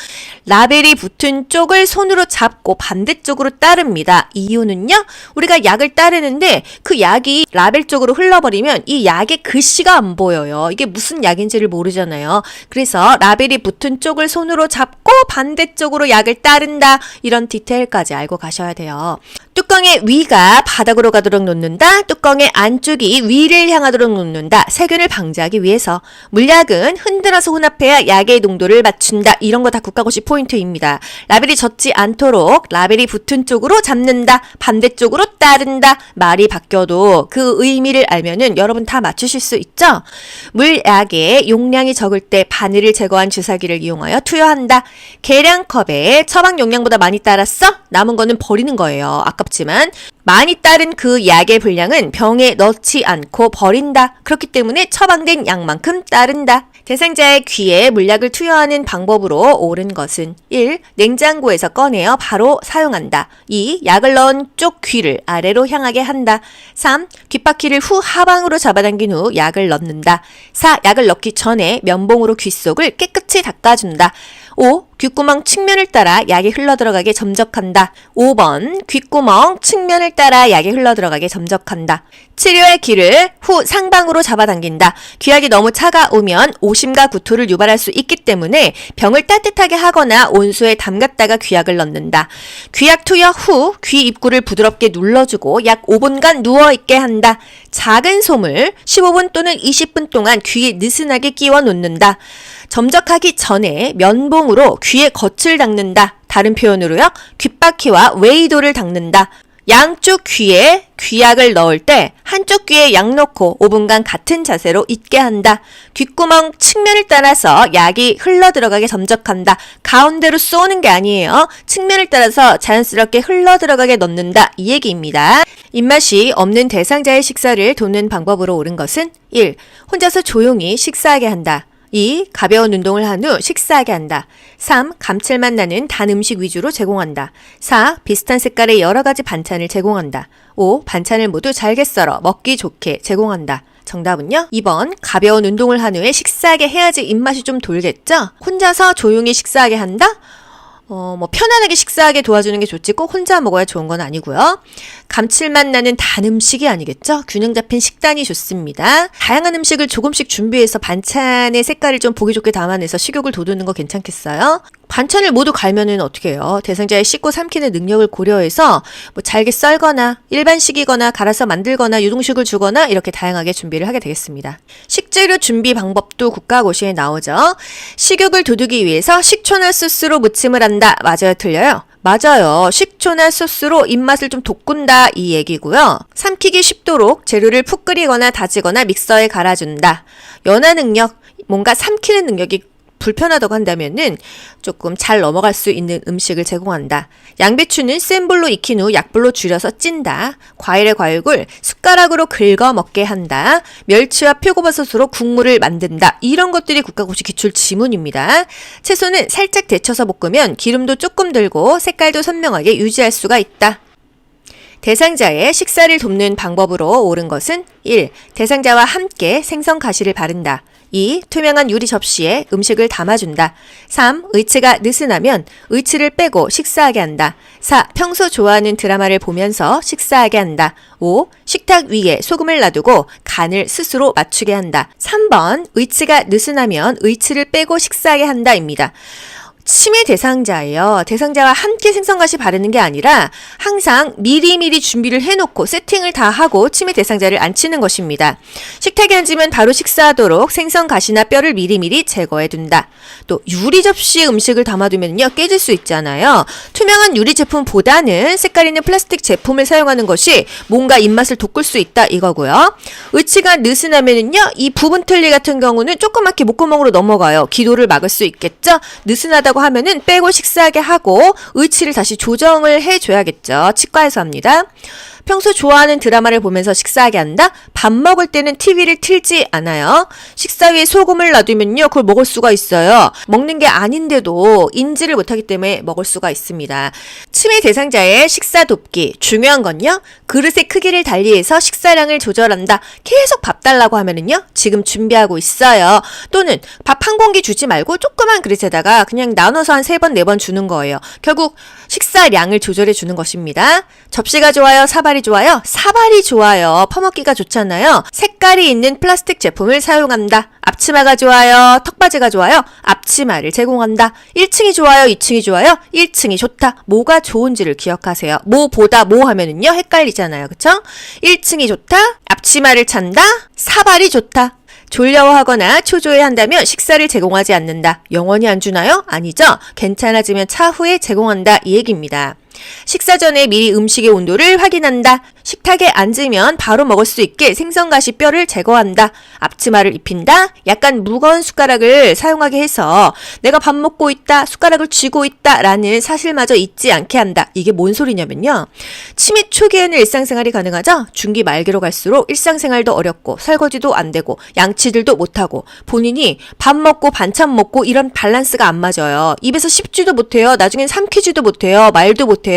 라벨이 붙은 쪽을 손으로 잡고 반대쪽으로 따릅니다. 이유는요, 우리가 약을 따르는데 그 약이 라벨 쪽으로 흘러버리면 이 약의 글씨가 안 보여요. 이게 무슨 약인지를 모르잖아요. 그래서 라벨이 붙은 쪽을 손으로 잡고 반대쪽으로 약을 따른다. 이런 디테일까지 알고 가셔야 돼요. 뚜껑의 위가 바닥으로 가도록 놓는다. 뚜껑의 안쪽이 위를 향하도록 놓는다. 세균을 방지하기 위해서. 물약은 흔들어서 혼합해야 약의 농도를 맞춘다. 이런 거 다 국가고시 포인트입니다. 라벨이 젖지 않도록 라벨이 붙은 쪽으로 잡는다. 반대쪽으로 따른다. 말이 바뀌어도 그 의미를 알면은 여러분 다 맞추실 수 있죠? 물약의 용량이 적을 때 바늘을 제거한 주사기를 이용하여 투여한다. 계량컵에 처방 용량보다 많이 따랐어? 남은 거는 버리는 거예요. 아깝지만 많이 따른 그 약의 분량은 병에 넣지 않고 버린다. 그렇기 때문에 처방된 양만큼 따른다. 대상자의 귀에 물약을 투여하는 방법으로 옳은 것은 1. 냉장고에서 꺼내어 바로 사용한다. 2. 약을 넣은 쪽 귀를 아래로 향하게 한다. 3. 귓바퀴를 후 하방으로 잡아당긴 후 약을 넣는다. 4. 약을 넣기 전에 면봉으로 귀 속을 깨끗이 닦아준다. 5. 귓구멍 측면을 따라 약이 흘러들어가게 점적한다. 5번 귓구멍 측면을 따라 약이 흘러들어가게 점적한다. 치료의 귀를 후 상방으로 잡아당긴다. 귀약이 너무 차가우면 오심과 구토를 유발할 수 있기 때문에 병을 따뜻하게 하거나 온수에 담갔다가 귀약을 넣는다. 귀약 투여 후 귀 입구를 부드럽게 눌러주고 약 5분간 누워있게 한다. 작은 솜을 15분 또는 20분 동안 귀에 느슨하게 끼워 놓는다. 점적하기 전에 면봉으로 귀의 겉을 닦는다. 다른 표현으로요, 귓바퀴와 웨이도를 닦는다. 양쪽 귀에 귀약을 넣을 때 한쪽 귀에 약 넣고 5분간 같은 자세로 있게 한다. 귓구멍 측면을 따라서 약이 흘러들어가게 점적한다. 가운데로 쏘는 게 아니에요. 측면을 따라서 자연스럽게 흘러들어가게 넣는다. 이 얘기입니다. 입맛이 없는 대상자의 식사를 돕는 방법으로 옳은 것은 1. 혼자서 조용히 식사하게 한다. 2. 가벼운 운동을 한 후 식사하게 한다. 3. 감칠맛 나는 단 음식 위주로 제공한다. 4. 비슷한 색깔의 여러 가지 반찬을 제공한다. 5. 반찬을 모두 잘게 썰어 먹기 좋게 제공한다. 정답은요? 2번 가벼운 운동을 한 후에 식사하게 해야지 입맛이 좀 돌겠죠? 혼자서 조용히 식사하게 한다? 편안하게 식사하게 도와주는 게 좋지 꼭 혼자 먹어야 좋은 건 아니고요. 감칠맛 나는 단 음식이 아니겠죠? 균형 잡힌 식단이 좋습니다. 다양한 음식을 조금씩 준비해서 반찬의 색깔을 좀 보기 좋게 담아내서 식욕을 돋우는 거 괜찮겠어요? 반찬을 모두 갈면은 어떻게 해요? 대상자의 씹고 삼키는 능력을 고려해서 잘게 썰거나 일반식이거나 갈아서 만들거나 유동식을 주거나 이렇게 다양하게 준비를 하게 되겠습니다. 식재료 준비 방법도 국가고시에 나오죠. 식욕을 돋우기 위해서 식초나 소스로 무침을 한다. 맞아요? 틀려요? 맞아요. 식초나 소스로 입맛을 좀 돋군다 이 얘기고요. 삼키기 쉽도록 재료를 푹 끓이거나 다지거나 믹서에 갈아준다. 연화 능력, 뭔가 삼키는 능력이 불편하다고 한다면은 조금 잘 넘어갈 수 있는 음식을 제공한다. 양배추는 센 불로 익힌 후 약불로 줄여서 찐다. 과일의 과육을 숟가락으로 긁어 먹게 한다. 멸치와 표고버섯으로 국물을 만든다. 이런 것들이 국가고시 기출 지문입니다. 채소는 살짝 데쳐서 볶으면 기름도 조금 들고 색깔도 선명하게 유지할 수가 있다. 대상자의 식사를 돕는 방법으로 옳은 것은 1. 대상자와 함께 생선 가시를 바른다. 2. 투명한 유리 접시에 음식을 담아준다. 3. 의치가 느슨하면 의치를 빼고 식사하게 한다. 4. 평소 좋아하는 드라마를 보면서 식사하게 한다. 5. 식탁 위에 소금을 놔두고 간을 스스로 맞추게 한다. 3번 의치가 느슨하면 의치를 빼고 식사하게 한다입니다. 치매 대상자예요. 대상자와 함께 생선가시 바르는 게 아니라 항상 미리미리 준비를 해놓고 세팅을 다 하고 치매 대상자를 앉히는 것입니다. 식탁에 앉으면 바로 식사하도록 생선가시나 뼈를 미리미리 제거해둔다. 또 유리 접시에 음식을 담아두면요 깨질 수 있잖아요. 투명한 유리 제품보다는 색깔 있는 플라스틱 제품을 사용하는 것이 뭔가 입맛을 돋굴 수 있다 이거고요. 의치가 느슨하면은요 이 부분 틀니 같은 경우는 조그맣게 목구멍으로 넘어가요. 기도를 막을 수 있겠죠. 느슨하다고 하면은 빼고 식사하게 하고 의치를 다시 조정을 해줘야겠죠. 치과에서 합니다. 평소 좋아하는 드라마를 보면서 식사하게 한다? 밥 먹을 때는 TV를 틀지 않아요. 식사 위에 소금을 놔두면요, 그걸 먹을 수가 있어요. 먹는 게 아닌데도 인지를 못하기 때문에 먹을 수가 있습니다. 치매 대상자의 식사 돕기. 중요한 건요, 그릇의 크기를 달리해서 식사량을 조절한다. 계속 밥 달라고 하면은요, 지금 준비하고 있어요. 또는 밥 한 공기 주지 말고 조그만 그릇에다가 그냥 나눠서 한 3번, 4번 주는 거예요. 결국 식사량을 조절해 주는 것입니다. 접시가 좋아요? 사발이 좋아요? 사발이 좋아요. 퍼먹기가 좋잖아요. 색깔이 있는 플라스틱 제품을 사용한다. 앞치마가 좋아요? 턱받이가 좋아요? 앞치마를 제공한다. 1층이 좋아요? 2층이 좋아요? 1층이 좋다. 뭐가 좋은지를 기억하세요. 뭐보다 뭐 하면은요, 헷갈리잖아요. 그쵸? 1층이 좋다. 앞치마를 찬다. 사발이 좋다. 졸려하거나 초조해한다면 식사를 제공하지 않는다. 영원히 안 주나요? 아니죠. 괜찮아지면 차후에 제공한다. 이 얘기입니다. 식사 전에 미리 음식의 온도를 확인한다. 식탁에 앉으면 바로 먹을 수 있게 생선가시 뼈를 제거한다. 앞치마를 입힌다. 약간 무거운 숟가락을 사용하게 해서 내가 밥 먹고 있다, 숟가락을 쥐고 있다 라는 사실마저 잊지 않게 한다. 이게 뭔 소리냐면요, 치매 초기에는 일상생활이 가능하죠. 중기 말기로 갈수록 일상생활도 어렵고 설거지도 안 되고 양치질도 못하고 본인이 밥 먹고 반찬 먹고 이런 밸런스가 안 맞아요. 입에서 씹지도 못해요. 나중엔 삼키지도 못해요. 말도 못해요.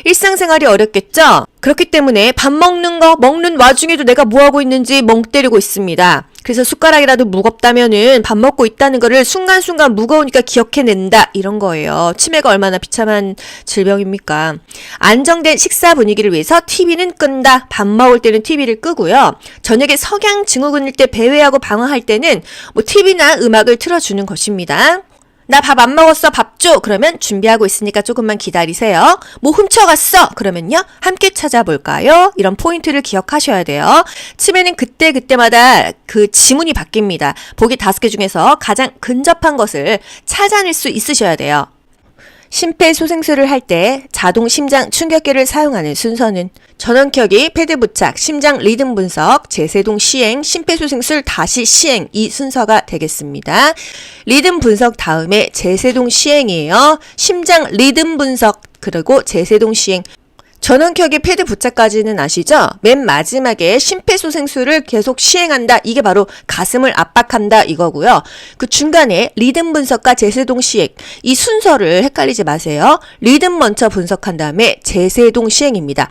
일상생활이 어렵겠죠? 그렇기 때문에 밥 먹는 와중에도 내가 뭐하고 있는지 멍 때리고 있습니다. 그래서 숟가락이라도 무겁다면은 밥 먹고 있다는 거를 순간순간 무거우니까 기억해낸다. 이런 거예요. 치매가 얼마나 비참한 질병입니까? 안정된 식사 분위기를 위해서 TV는 끈다. 밥 먹을 때는 TV를 끄고요. 저녁에 석양 증후군일 때 배회하고 방황할 때는 TV나 음악을 틀어주는 것입니다. 나 밥 안 먹었어, 밥 줘. 그러면 준비하고 있으니까 조금만 기다리세요. 뭐 훔쳐갔어. 그러면요, 함께 찾아볼까요? 이런 포인트를 기억하셔야 돼요. 치매는 그때마다 그 지문이 바뀝니다. 보기 5개 중에서 가장 근접한 것을 찾아낼 수 있으셔야 돼요. 심폐소생술을 할 때 자동 심장 충격기를 사용하는 순서는 전원켜기, 패드 부착, 심장 리듬 분석, 제세동 시행, 심폐소생술 다시 시행, 이 순서가 되겠습니다. 리듬 분석 다음에 제세동 시행이에요. 심장 리듬 분석 그리고 제세동 시행. 전원켜기 패드 부착까지는 아시죠? 맨 마지막에 심폐소생술을 계속 시행한다. 이게 바로 가슴을 압박한다 이거고요. 그 중간에 리듬 분석과 제세동 시행, 이 순서를 헷갈리지 마세요. 리듬 먼저 분석한 다음에 제세동 시행입니다.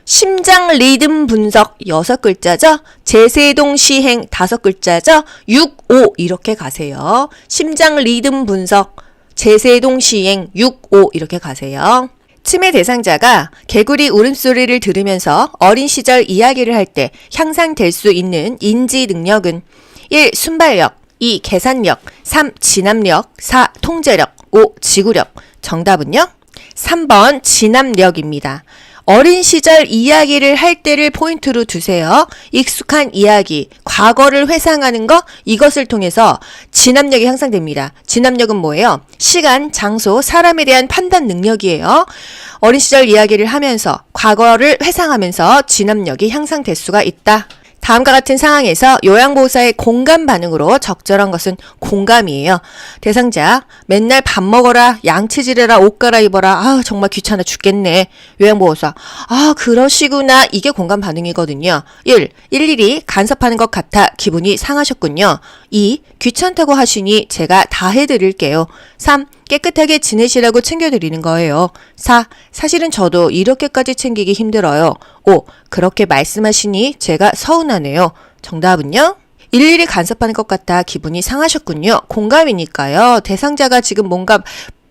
심장 리듬 분석 6글자죠? 제세동 시행 5글자죠? 6, 5 이렇게 가세요. 심장 리듬 분석, 제세동 시행 6, 5 이렇게 가세요. 치매 대상자가 개구리 울음소리를 들으면서 어린 시절 이야기를 할 때 향상될 수 있는 인지 능력은 1. 순발력, 2. 계산력, 3. 진압력, 4. 통제력, 5. 지구력. 정답은요? 3번 진압력입니다. 어린 시절 이야기를 할 때를 포인트로 두세요. 익숙한 이야기, 과거를 회상하는 것, 이것을 통해서 진압력이 향상됩니다. 진압력은 뭐예요? 시간, 장소, 사람에 대한 판단 능력이에요. 어린 시절 이야기를 하면서 과거를 회상하면서 진압력이 향상될 수가 있다. 다음과 같은 상황에서 요양보호사의 공감 반응으로 적절한 것은 공감이에요. 대상자, 맨날 밥 먹어라, 양치질해라, 옷 갈아입어라, 정말 귀찮아 죽겠네. 요양보호사, 그러시구나. 이게 공감 반응이거든요. 1. 일일이 간섭하는 것 같아 기분이 상하셨군요. 2. 귀찮다고 하시니 제가 다 해드릴게요. 3. 깨끗하게 지내시라고 챙겨드리는 거예요. 4. 사실은 저도 이렇게까지 챙기기 힘들어요. 5. 그렇게 말씀하시니 제가 서운하네요. 정답은요? 일일이 간섭하는 것 같아 기분이 상하셨군요. 공감이니까요. 대상자가 지금 뭔가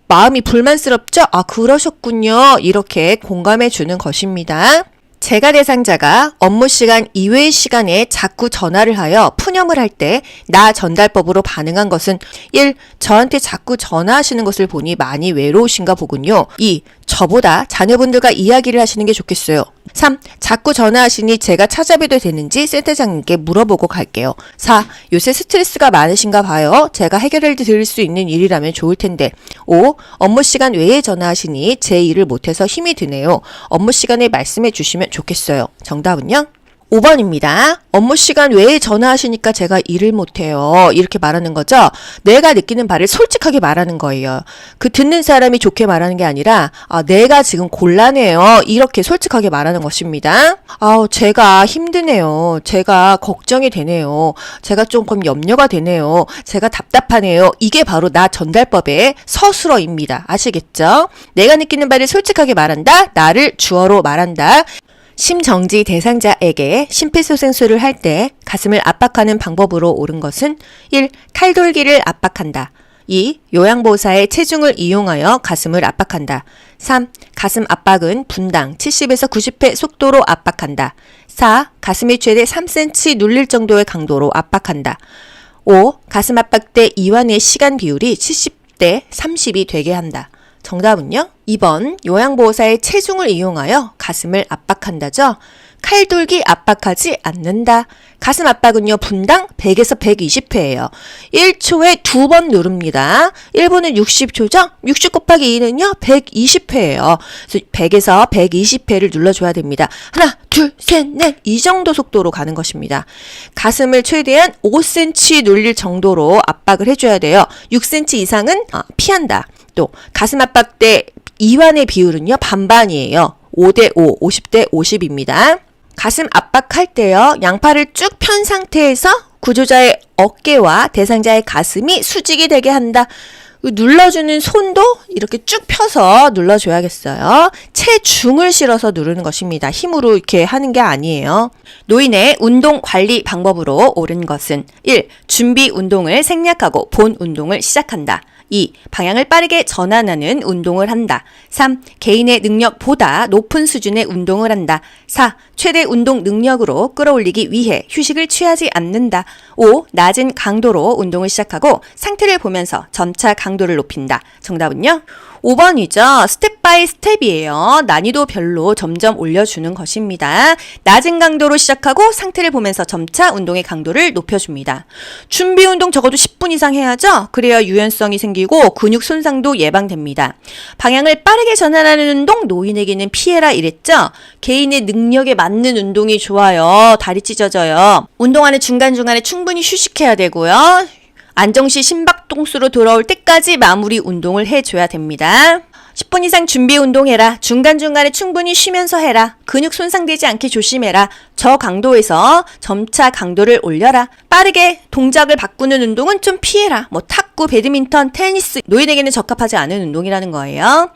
마음이 불만스럽죠? 그러셨군요. 이렇게 공감해 주는 것입니다. 제가 대상자가 업무 시간 이외의 시간에 자꾸 전화를 하여 푸념을 할 때 나 전달법으로 반응한 것은 1. 저한테 자꾸 전화하시는 것을 보니 많이 외로우신가 보군요. 2. 저보다 자녀분들과 이야기를 하시는 게 좋겠어요. 3. 자꾸 전화하시니 제가 찾아뵈도 되는지 센터장님께 물어보고 갈게요. 4. 요새 스트레스가 많으신가 봐요. 제가 해결해 드릴 수 있는 일이라면 좋을 텐데. 5. 업무 시간 외에 전화하시니 제 일을 못해서 힘이 드네요. 업무 시간에 말씀해 주시면 좋겠어요. 정답은요? 5번입니다. 업무 시간 외에 전화하시니까 제가 일을 못해요. 이렇게 말하는 거죠. 내가 느끼는 바를 솔직하게 말하는 거예요. 그 듣는 사람이 좋게 말하는 게 아니라 내가 지금 곤란해요. 이렇게 솔직하게 말하는 것입니다. 제가 힘드네요. 제가 걱정이 되네요. 제가 조금 염려가 되네요. 제가 답답하네요. 이게 바로 나 전달법의 서술어입니다. 아시겠죠? 내가 느끼는 바를 솔직하게 말한다. 나를 주어로 말한다. 심정지 대상자에게 심폐소생술을 할 때 가슴을 압박하는 방법으로 옳은 것은 1. 칼돌기를 압박한다. 2. 요양보호사의 체중을 이용하여 가슴을 압박한다. 3. 가슴 압박은 분당 70에서 90회 속도로 압박한다. 4. 가슴이 최대 3cm 눌릴 정도의 강도로 압박한다. 5. 가슴 압박 때 이완의 시간 비율이 70대 30이 되게 한다. 정답은요? 2번 요양보호사의 체중을 이용하여 가슴을 압박한다죠. 칼돌기 압박하지 않는다. 가슴 압박은요 분당 100에서 120회예요. 1초에 2번 누릅니다. 1분은 60초죠? 60 곱하기 2는요 120회예요. 그래서 100에서 120회를 눌러줘야 됩니다. 하나, 둘, 셋, 넷 이 정도 속도로 가는 것입니다. 가슴을 최대한 5cm 눌릴 정도로 압박을 해줘야 돼요. 6cm 이상은 피한다. 또 가슴 압박 때 이완의 비율은요 반반이에요. 5대5, 50대 50입니다. 가슴 압박할 때요 양팔을 쭉 편 상태에서 구조자의 어깨와 대상자의 가슴이 수직이 되게 한다. 눌러주는 손도 이렇게 쭉 펴서 눌러줘야겠어요. 체중을 실어서 누르는 것입니다. 힘으로 이렇게 하는 게 아니에요. 노인의 운동 관리 방법으로 옳은 것은 1. 준비 운동을 생략하고 본 운동을 시작한다. 2. 방향을 빠르게 전환하는 운동을 한다. 3. 개인의 능력보다 높은 수준의 운동을 한다. 4. 최대 운동 능력으로 끌어올리기 위해 휴식을 취하지 않는다. 5. 낮은 강도로 운동을 시작하고 상태를 보면서 점차 강도를 높인다. 정답은요? 5번이죠. 스텝 바이 스텝이에요. 난이도별로 점점 올려주는 것입니다. 낮은 강도로 시작하고 상태를 보면서 점차 운동의 강도를 높여줍니다. 준비 운동 적어도 10분 이상 해야죠. 그래야 유연성이 생기고 근육 손상도 예방됩니다. 방향을 빠르게 전환하는 운동 노인에게는 피해라 이랬죠. 개인의 능력에 맞는 운동이 좋아요. 다리 찢어져요. 운동하는 중간중간에 충분히 휴식해야 되고요. 안정시 심박동수로 돌아올 때까지 마무리 운동을 해줘야 됩니다. 10분 이상 준비 운동해라. 중간중간에 충분히 쉬면서 해라. 근육 손상되지 않게 조심해라. 저강도에서 점차 강도를 올려라. 빠르게 동작을 바꾸는 운동은 좀 피해라. 탁구, 배드민턴, 테니스 노인에게는 적합하지 않은 운동이라는 거예요.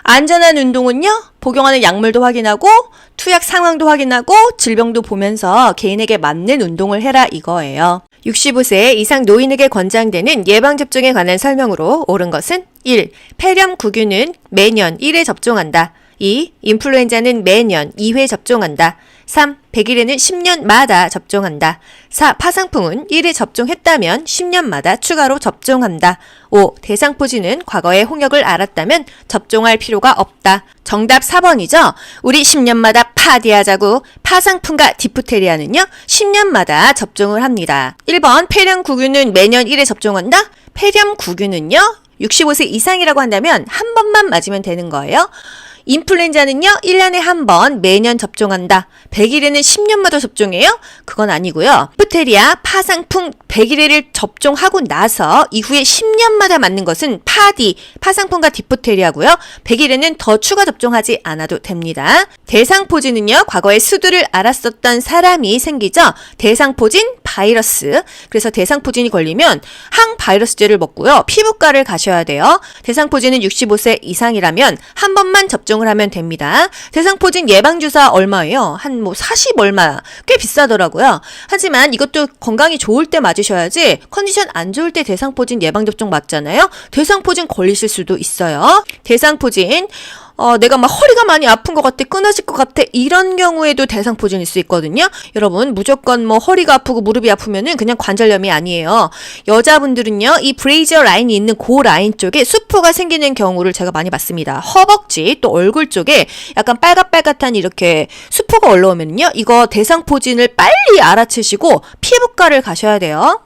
안전한 운동은요. 복용하는 약물도 확인하고 투약 상황도 확인하고 질병도 보면서 개인에게 맞는 운동을 해라 이거예요. 65세 이상 노인에게 권장되는 예방접종에 관한 설명으로 옳은 것은 1. 폐렴구균은 매년 1회 접종한다. 2. 인플루엔자는 매년 2회 접종한다. 3. 백일에는 10년마다 접종한다. 4. 파상풍은 1회 접종했다면 10년마다 추가로 접종한다. 5. 대상포진은 과거에 홍역을 알았다면 접종할 필요가 없다. 정답 4번이죠. 우리 10년마다 파디하자고. 파상풍과 디프테리아는요 10년마다 접종을 합니다. 1번 폐렴구균은 매년 1회 접종한다. 폐렴구균은요 65세 이상이라고 한다면 한 번만 맞으면 되는 거예요. 인플루엔자는요 1년에 한 번 매년 접종한다. 100일에는 10년마다 접종해요? 그건 아니고요. 디프테리아, 파상풍 100일에를 접종하고 나서 이후에 10년마다 맞는 것은 파상풍과 디프테리아고요. 100일에는 더 추가 접종하지 않아도 됩니다. 대상포진은요 과거에 수두를 앓았었던 사람이 생기죠. 대상포진 바이러스. 그래서 대상포진이 걸리면 항바이러스제를 먹고요. 피부과를 가셔야 돼요. 대상포진은 65세 이상이라면 한 번만 접종을 하면 됩니다. 대상포진 예방주사 얼마예요? 한 40 얼마. 꽤 비싸더라고요. 하지만 이것도 건강이 좋을 때 맞으셔야지 컨디션 안 좋을 때 대상포진 예방접종 맞잖아요. 대상포진 걸리실 수도 있어요. 대상포진 내가 막 허리가 많이 아픈 것 같아, 끊어질 것 같아 이런 경우에도 대상포진일 수 있거든요. 여러분 무조건 허리가 아프고 무릎이 아프면은 그냥 관절염이 아니에요. 여자분들은요 이 브레이저 라인이 있는 그 라인 쪽에 수포가 생기는 경우를 제가 많이 봤습니다. 허벅지 또 얼굴 쪽에 약간 빨갛빨갛한 이렇게 수포가 올라오면요 이거 대상포진을 빨리 알아채시고 피부과를 가셔야 돼요.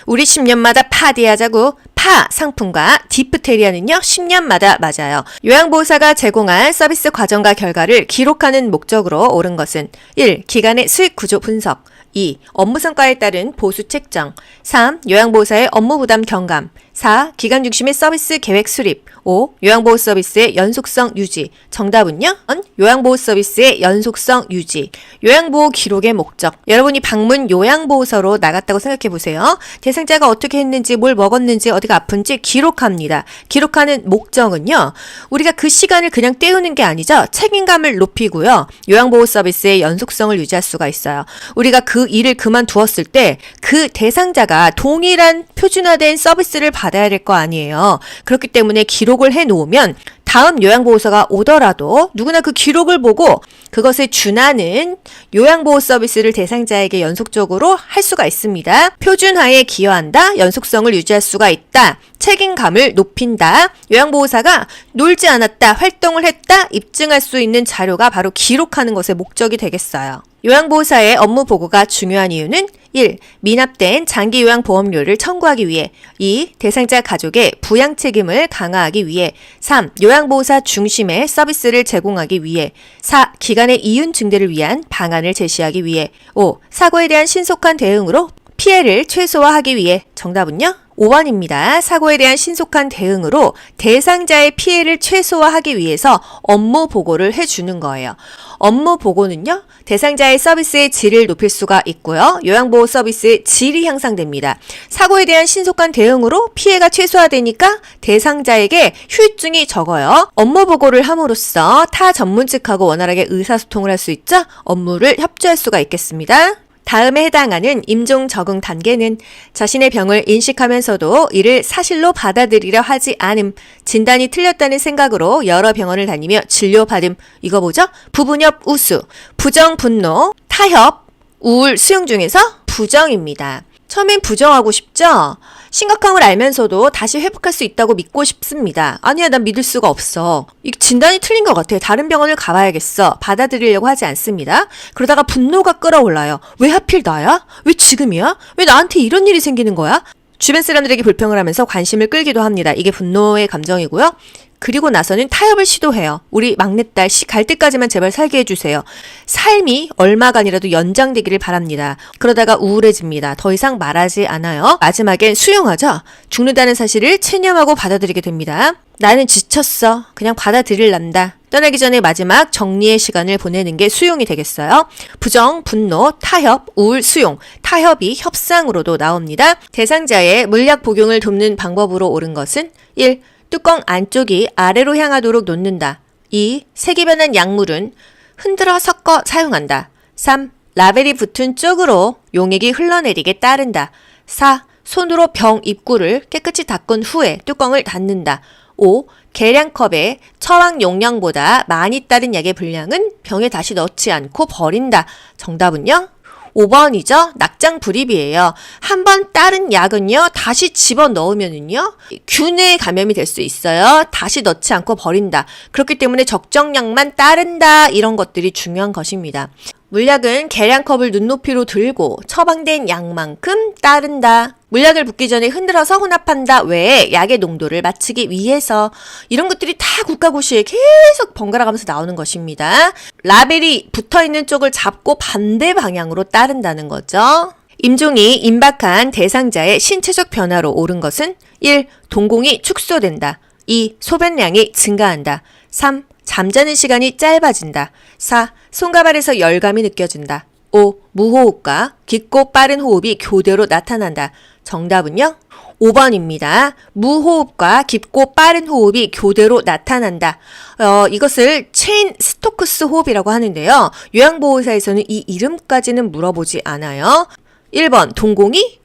우리 10년마다 파디하자고. 타 상품과 디프테리아는요 10년마다 맞아요. 요양보호사가 제공한 서비스 과정과 결과를 기록하는 목적으로 옳은 것은 1. 기관의 수익 구조 분석, 2. 업무 성과에 따른 보수 책정, 3. 요양보호사의 업무 부담 경감, 4. 기관 중심의 서비스 계획 수립, 5. 요양보호 서비스의 연속성 유지. 정답은요? 요양보호 서비스의 연속성 유지. 요양보호 기록의 목적. 여러분이 방문 요양보호서로 나갔다고 생각해보세요. 대상자가 어떻게 했는지, 뭘 먹었는지, 어디가 아픈지 기록합니다. 기록하는 목적은요, 우리가 그 시간을 그냥 때우는 게 아니죠. 책임감을 높이고요. 요양보호 서비스의 연속성을 유지할 수가 있어요. 우리가 그 일을 그만두었을 때 그 대상자가 동일한 표준화된 서비스를 받아야 될 거 아니에요. 그렇기 때문에 기록을 해놓으면 다음 요양보호사가 오더라도 누구나 그 기록을 보고 그것에 준하는 요양보호 서비스를 대상자에게 연속적으로 할 수가 있습니다. 표준화에 기여한다. 연속성을 유지할 수가 있다. 책임감을 높인다. 요양보호사가 놀지 않았다. 활동을 했다. 입증할 수 있는 자료가 바로 기록하는 것의 목적이 되겠어요. 요양보호사의 업무 보고가 중요한 이유는 1. 미납된 장기요양보험료를 청구하기 위해 2. 대상자 가족의 부양 책임을 강화하기 위해 3. 요양보호사 중심의 서비스를 제공하기 위해 4. 기관의 이윤 증대를 위한 방안을 제시하기 위해 5. 사고에 대한 신속한 대응으로 피해를 최소화하기 위해. 정답은요? 5번입니다. 사고에 대한 신속한 대응으로 대상자의 피해를 최소화하기 위해서 업무 보고를 해주는 거예요. 업무 보고는요, 대상자의 서비스의 질을 높일 수가 있고요. 요양보호 서비스의 질이 향상됩니다. 사고에 대한 신속한 대응으로 피해가 최소화되니까 대상자에게 후유증이 적어요. 업무 보고를 함으로써 타 전문직하고 원활하게 의사소통을 할 수 있죠. 업무를 협조할 수가 있겠습니다. 다음에 해당하는 임종 적응 단계는 자신의 병을 인식하면서도 이를 사실로 받아들이려 하지 않음, 진단이 틀렸다는 생각으로 여러 병원을 다니며 진료받음. 이거 뭐죠? 부분협 우수, 부정 분노, 타협, 우울 수용 중에서 부정입니다. 처음엔 부정하고 싶죠? 심각함을 알면서도 다시 회복할 수 있다고 믿고 싶습니다. 아니야, 난 믿을 수가 없어. 이 진단이 틀린 것 같아. 다른 병원을 가봐야겠어. 받아들이려고 하지 않습니다. 그러다가 분노가 끌어올라요. 왜 하필 나야? 왜 지금이야? 왜 나한테 이런 일이 생기는 거야? 주변 사람들에게 불평을 하면서 관심을 끌기도 합니다. 이게 분노의 감정이고요. 그리고 나서는 타협을 시도해요. 우리 막내딸 갈 때까지만 제발 살게 해주세요. 삶이 얼마간이라도 연장되기를 바랍니다. 그러다가 우울해집니다. 더 이상 말하지 않아요. 마지막엔 수용하죠. 죽는다는 사실을 체념하고 받아들이게 됩니다. 나는 지쳤어. 그냥 받아들일란다. 떠나기 전에 마지막 정리의 시간을 보내는 게 수용이 되겠어요. 부정, 분노, 타협, 우울, 수용. 타협이 협상으로도 나옵니다. 대상자의 물약 복용을 돕는 방법으로 옳은 것은 1. 뚜껑 안쪽이 아래로 향하도록 놓는다. 2. 색이 변한 약물은 흔들어 섞어 사용한다. 3. 라벨이 붙은 쪽으로 용액이 흘러내리게 따른다. 4. 손으로 병 입구를 깨끗이 닦은 후에 뚜껑을 닫는다. 5. 계량컵에 처방 용량보다 많이 따른 약의 분량은 병에 다시 넣지 않고 버린다. 정답은요? 5번이죠. 낙장 불입이에요. 한 번 따른 약은요, 다시 집어넣으면은요, 균에 감염이 될 수 있어요. 다시 넣지 않고 버린다. 그렇기 때문에 적정량만 따른다. 이런 것들이 중요한 것입니다. 물약은 계량컵을 눈높이로 들고 처방된 양만큼 따른다. 물약을 붓기 전에 흔들어서 혼합한다 외에 약의 농도를 맞추기 위해서. 이런 것들이 다 국가고시에 계속 번갈아 가면서 나오는 것입니다. 라벨이 붙어있는 쪽을 잡고 반대 방향으로 따른다는 거죠. 임종이 임박한 대상자의 신체적 변화로 옳은 것은 1. 동공이 축소된다. 2. 소변량이 증가한다. 3. 잠자는 시간이 짧아진다. 4. 손과 발에서 열감이 느껴진다. 5. 무호흡과 깊고 빠른 호흡이 교대로 나타난다. 정답은요? 5번입니다. 무호흡과 깊고 빠른 호흡이 교대로 나타난다. 이것을 체인 스토크스 호흡이라고 하는데요. 요양보호사에서는 이 이름까지는 물어보지 않아요. 1번 동공이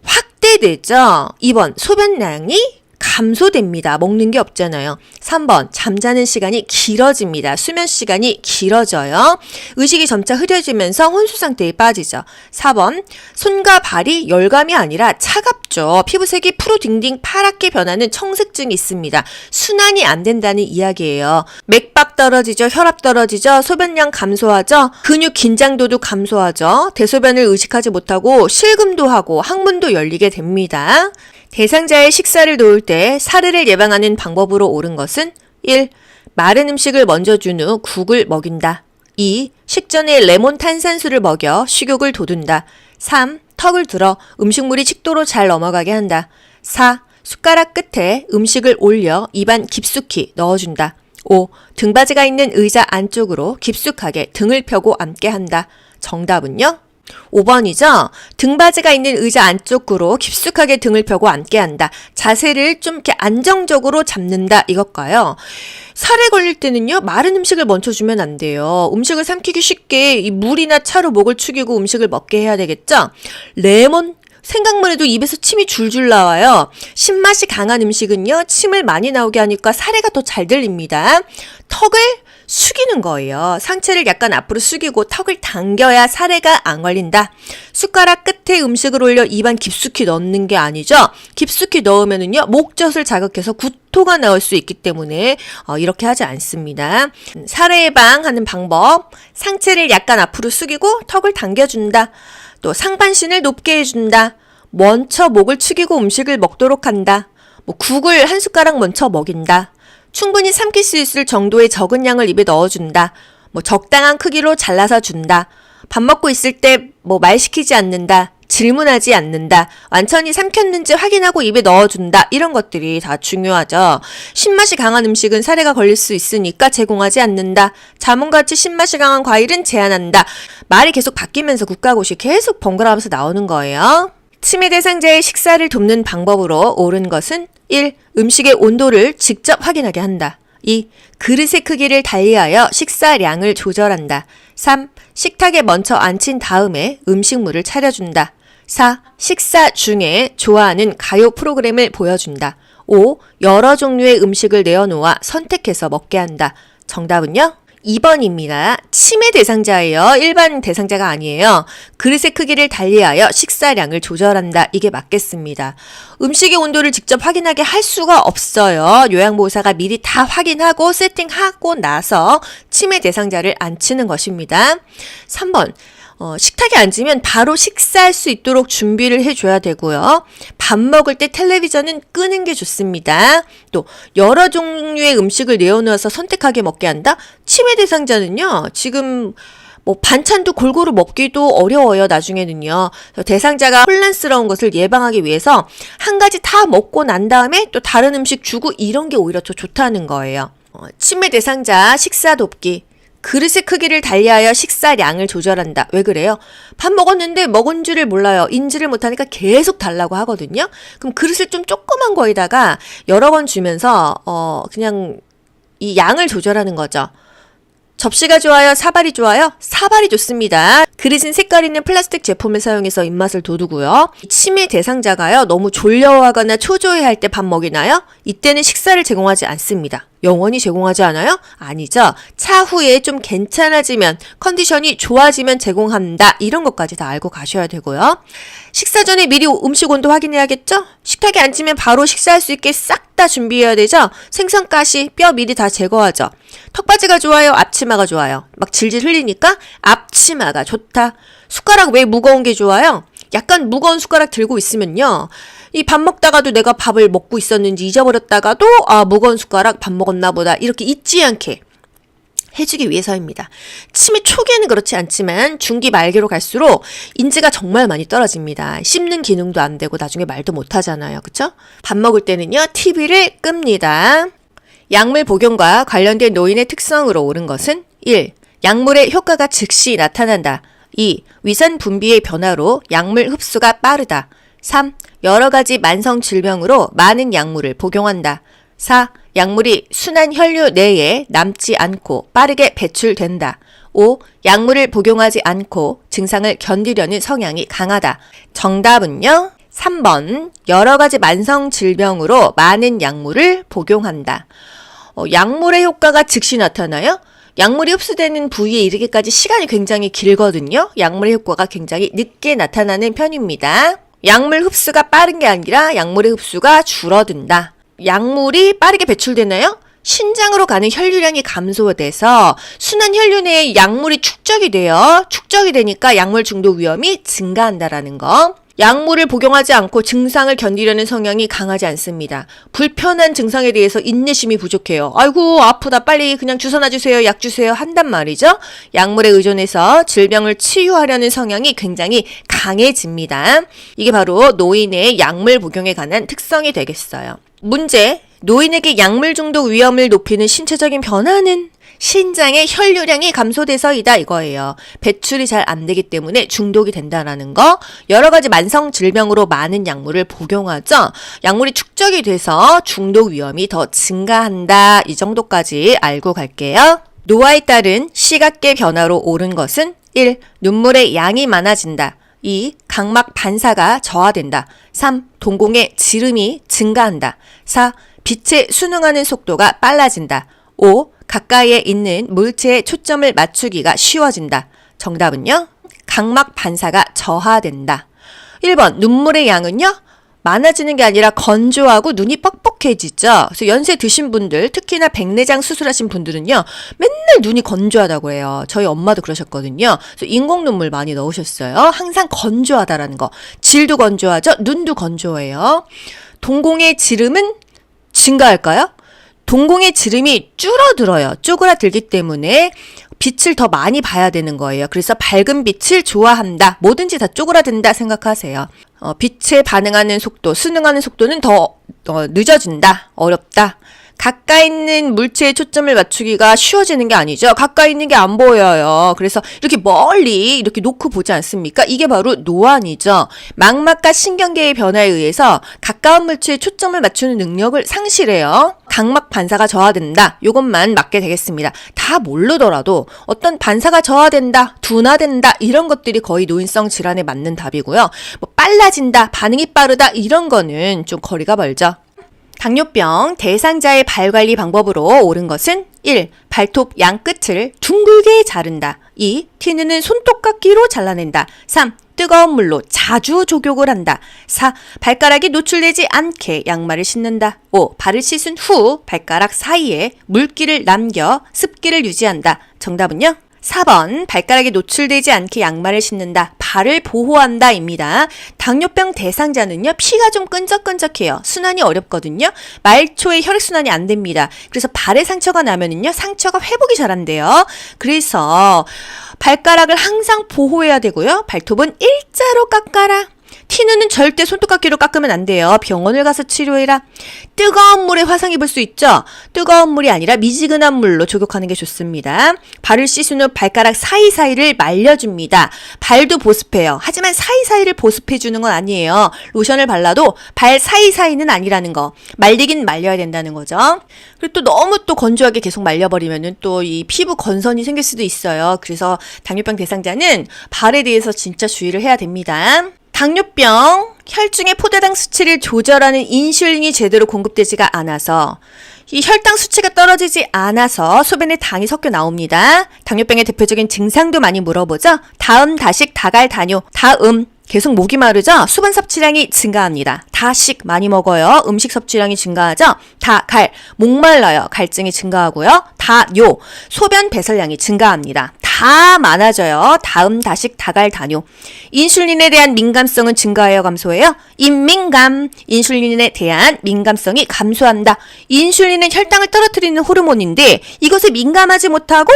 확대되죠. 2번 소변량이 감소됩니다. 먹는 게 없잖아요. 3번 잠자는 시간이 길어집니다. 수면 시간이 길어져요. 의식이 점차 흐려지면서 혼수 상태에 빠지죠. 4번 손과 발이 열감이 아니라 차갑죠. 피부색이 푸르딩딩 파랗게 변하는 청색증이 있습니다. 순환이 안 된다는 이야기예요. 맥박 떨어지죠. 혈압 떨어지죠. 소변량 감소하죠. 근육 긴장도도 감소하죠. 대소변을 의식하지 못하고 실금도 하고 항문도 열리게 됩니다. 대상자의 식사를 도울 때 사르를 예방하는 방법으로 옳은 것은 1. 마른 음식을 먼저 준 후 국을 먹인다. 2. 식전에 레몬 탄산수를 먹여 식욕을 돋운다. 3. 턱을 들어 음식물이 식도로 잘 넘어가게 한다. 4. 숟가락 끝에 음식을 올려 입안 깊숙이 넣어준다. 5. 등받이가 있는 의자 안쪽으로 깊숙하게 등을 펴고 앉게 한다. 정답은요? 5번이죠? 등받이가 있는 의자 안쪽으로 깊숙하게 등을 펴고 앉게 한다. 자세를 좀 이렇게 안정적으로 잡는다 이것과요. 살에 걸릴 때는요, 마른 음식을 먼저 주면 안 돼요. 음식을 삼키기 쉽게 이 물이나 차로 목을 축이고 음식을 먹게 해야 되겠죠? 레몬 생각만 해도 입에서 침이 줄줄 나와요. 신맛이 강한 음식은요, 침을 많이 나오게 하니까 사례가 더 잘 들립니다. 턱을 숙이는 거예요. 상체를 약간 앞으로 숙이고 턱을 당겨야 사례가 안 걸린다. 숟가락 끝에 음식을 올려 입안 깊숙이 넣는 게 아니죠. 깊숙이 넣으면은요, 목젖을 자극해서 구토가 나올 수 있기 때문에 이렇게 하지 않습니다. 사례 예방하는 방법, 상체를 약간 앞으로 숙이고 턱을 당겨준다. 또 상반신을 높게 해준다. 먼저 목을 축이고 음식을 먹도록 한다. 국을 한 숟가락 먼저 먹인다. 충분히 삼킬 수 있을 정도의 적은 양을 입에 넣어준다. 적당한 크기로 잘라서 준다. 밥 먹고 있을 때 말 시키지 않는다. 질문하지 않는다. 완전히 삼켰는지 확인하고 입에 넣어준다. 이런 것들이 다 중요하죠. 신맛이 강한 음식은 사례가 걸릴 수 있으니까 제공하지 않는다. 자몽같이 신맛이 강한 과일은 제한한다. 말이 계속 바뀌면서 국가고시 계속 번갈아가면서 나오는 거예요. 치매 대상자의 식사를 돕는 방법으로 옳은 것은 1. 음식의 온도를 직접 확인하게 한다. 2. 그릇의 크기를 달리하여 식사량을 조절한다. 3. 식탁에 먼저 앉힌 다음에 음식물을 차려준다. 4. 식사 중에 좋아하는 가요 프로그램을 보여준다. 5. 여러 종류의 음식을 내어놓아 선택해서 먹게 한다. 정답은요? 2번입니다. 치매 대상자예요. 일반 대상자가 아니에요. 그릇의 크기를 달리하여 식사량을 조절한다. 이게 맞겠습니다. 음식의 온도를 직접 확인하게 할 수가 없어요. 요양보호사가 미리 다 확인하고 세팅하고 나서 치매 대상자를 앉히는 것입니다. 3번. 식탁에 앉으면 바로 식사할 수 있도록 준비를 해줘야 되고요. 밥 먹을 때 텔레비전은 끄는 게 좋습니다. 또 여러 종류의 음식을 내어놓아서 선택하게 먹게 한다? 치매 대상자는요, 지금 반찬도 골고루 먹기도 어려워요, 나중에는요. 대상자가 혼란스러운 것을 예방하기 위해서 한 가지 다 먹고 난 다음에 또 다른 음식 주고 이런 게 오히려 더 좋다는 거예요. 치매 대상자 식사 돕기. 그릇의 크기를 달리하여 식사량을 조절한다. 왜 그래요? 밥 먹었는데 먹은 줄을 몰라요. 인지를 못하니까 계속 달라고 하거든요. 그럼 그릇을 좀 조그만 거에다가 여러 번 주면서 그냥 이 양을 조절하는 거죠. 접시가 좋아요? 사발이 좋아요? 사발이 좋습니다. 그릇은 색깔 있는 플라스틱 제품을 사용해서 입맛을 돋우고요. 치매 대상자가요, 너무 졸려하거나 초조해할 때 밥 먹이나요? 이때는 식사를 제공하지 않습니다. 영원히 제공하지 않아요? 아니죠. 차후에 좀 괜찮아지면, 컨디션이 좋아지면 제공한다. 이런 것까지 다 알고 가셔야 되고요. 식사 전에 미리 음식 온도 확인해야겠죠? 식탁에 앉으면 바로 식사할 수 있게 싹 다 준비해야 되죠? 생선, 가시, 뼈 미리 다 제거하죠. 턱받이가 좋아요? 앞치마가 좋아요? 막 질질 흘리니까 앞치마가 좋다. 숟가락 왜 무거운 게 좋아요? 약간 무거운 숟가락 들고 있으면요, 이 밥 먹다가도 내가 밥을 먹고 있었는지 잊어버렸다가도 무거운 숟가락 밥 먹었나 보다 이렇게 잊지 않게 해주기 위해서입니다. 치매 초기에는 그렇지 않지만 중기 말기로 갈수록 인지가 정말 많이 떨어집니다. 씹는 기능도 안 되고 나중에 말도 못 하잖아요. 그쵸? 밥 먹을 때는요, TV를 끕니다. 약물 복용과 관련된 노인의 특성으로 옳은 것은 1. 약물의 효과가 즉시 나타난다. 2. 위산 분비의 변화로 약물 흡수가 빠르다. 3. 여러 가지 만성 질병으로 많은 약물을 복용한다. 4. 약물이 순환 혈류 내에 남지 않고 빠르게 배출된다. 5. 약물을 복용하지 않고 증상을 견디려는 성향이 강하다. 정답은요? 3번, 여러 가지 만성 질병으로 많은 약물을 복용한다. 약물의 효과가 즉시 나타나요? 약물이 흡수되는 부위에 이르기까지 시간이 굉장히 길거든요. 약물의 효과가 굉장히 늦게 나타나는 편입니다. 약물 흡수가 빠른 게 아니라 약물의 흡수가 줄어든다. 약물이 빠르게 배출되나요? 신장으로 가는 혈류량이 감소돼서 순환 혈류 내에 약물이 축적이 돼요. 축적이 되니까 약물 중독 위험이 증가한다라는 거. 약물을 복용하지 않고 증상을 견디려는 성향이 강하지 않습니다. 불편한 증상에 대해서 인내심이 부족해요. 아이고 아프다 빨리 그냥 주사 놔주세요 약 주세요 한단 말이죠. 약물에 의존해서 질병을 치유하려는 성향이 굉장히 강해집니다. 이게 바로 노인의 약물 복용에 관한 특성이 되겠어요. 문제, 노인에게 약물 중독 위험을 높이는 신체적인 변화는 신장의 혈류량이 감소돼서이다 이거예요. 배출이 잘 안 되기 때문에 중독이 된다라는 거. 여러 가지 만성 질병으로 많은 약물을 복용하죠. 약물이 축적이 돼서 중독 위험이 더 증가한다. 이 정도까지 알고 갈게요. 노화에 따른 시각계 변화로 옳은 것은 1. 눈물의 양이 많아진다. 2. 각막 반사가 저하된다. 3. 동공의 지름이 증가한다. 4. 빛에 순응하는 속도가 빨라진다. 5. 가까이에 있는 물체에 초점을 맞추기가 쉬워진다. 정답은요? 각막 반사가 저하된다. 1번 눈물의 양은요? 많아지는 게 아니라 건조하고 눈이 뻑뻑해지죠. 그래서 연세 드신 분들, 특히나 백내장 수술하신 분들은요. 맨날 눈이 건조하다고 해요. 저희 엄마도 그러셨거든요. 그래서 인공 눈물 많이 넣으셨어요. 항상 건조하다라는 거. 질도 건조하죠? 눈도 건조해요. 동공의 지름은 증가할까요? 동공의 지름이 줄어들어요. 쪼그라들기 때문에 빛을 더 많이 봐야 되는 거예요. 그래서 밝은 빛을 좋아한다. 뭐든지 다 쪼그라든다 생각하세요. 빛에 반응하는 속도, 순응하는 속도는 더 늦어진다. 어렵다. 가까이 있는 물체에 초점을 맞추기가 쉬워지는 게 아니죠. 가까이 있는 게 안 보여요. 그래서 이렇게 멀리 이렇게 놓고 보지 않습니까? 이게 바로 노안이죠. 망막과 신경계의 변화에 의해서 가까운 물체에 초점을 맞추는 능력을 상실해요. 각막 반사가 저하된다. 이것만 맞게 되겠습니다. 다 모르더라도 어떤 반사가 저하된다, 둔화된다 이런 것들이 거의 노인성 질환에 맞는 답이고요. 뭐 빨라진다, 반응이 빠르다 이런 거는 좀 거리가 멀죠. 당뇨병 대상자의 발관리 방법으로 옳은 것은 1. 발톱 양끝을 둥글게 자른다. 2. 티누는 손톱깎이로 잘라낸다. 3. 뜨거운 물로 자주 족욕을 한다. 4. 발가락이 노출되지 않게 양말을 신는다. 5. 발을 씻은 후 발가락 사이에 물기를 남겨 습기를 유지한다. 정답은요? 4번 발가락이 노출되지 않게 양말을 신는다. 발을 보호한다 입니다. 당뇨병 대상자는요. 피가 좀 끈적끈적해요. 순환이 어렵거든요. 말초에 혈액순환이 안 됩니다. 그래서 발에 상처가 나면은요. 상처가 회복이 잘 안 돼요. 그래서 발가락을 항상 보호해야 되고요. 발톱은 일자로 깎아라. 티누는 절대 손톱깎이로 깎으면 안 돼요. 병원을 가서 치료해라. 뜨거운 물에 화상 입을 수 있죠? 뜨거운 물이 아니라 미지근한 물로 족욕하는 게 좋습니다. 발을 씻은 후 발가락 사이사이를 말려줍니다. 발도 보습해요. 하지만 사이사이를 보습해주는 건 아니에요. 로션을 발라도 발 사이사이는 아니라는 거. 말리긴 말려야 된다는 거죠. 그리고 또 너무 또 건조하게 계속 말려버리면은 또 이 피부 건선이 생길 수도 있어요. 그래서 당뇨병 대상자는 발에 대해서 진짜 주의를 해야 됩니다. 당뇨병, 혈중의 포도당 수치를 조절하는 인슐린이 제대로 공급되지가 않아서 이 혈당 수치가 떨어지지 않아서 소변에 당이 섞여 나옵니다. 당뇨병의 대표적인 증상도 많이 물어보죠. 다음, 다식, 다갈, 다뇨. 다음, 계속 목이 마르죠? 수분 섭취량이 증가합니다. 다식 많이 먹어요. 음식 섭취량이 증가하죠? 다갈, 목말라요. 갈증이 증가하고요. 다뇨, 소변 배설량이 증가합니다. 다 많아져요. 다음, 다식, 다갈, 다뇨. 인슐린에 대한 민감성은 증가해요, 감소해요? 인민감, 인슐린에 대한 민감성이 감소한다. 인슐린은 혈당을 떨어뜨리는 호르몬인데 이것에 민감하지 못하고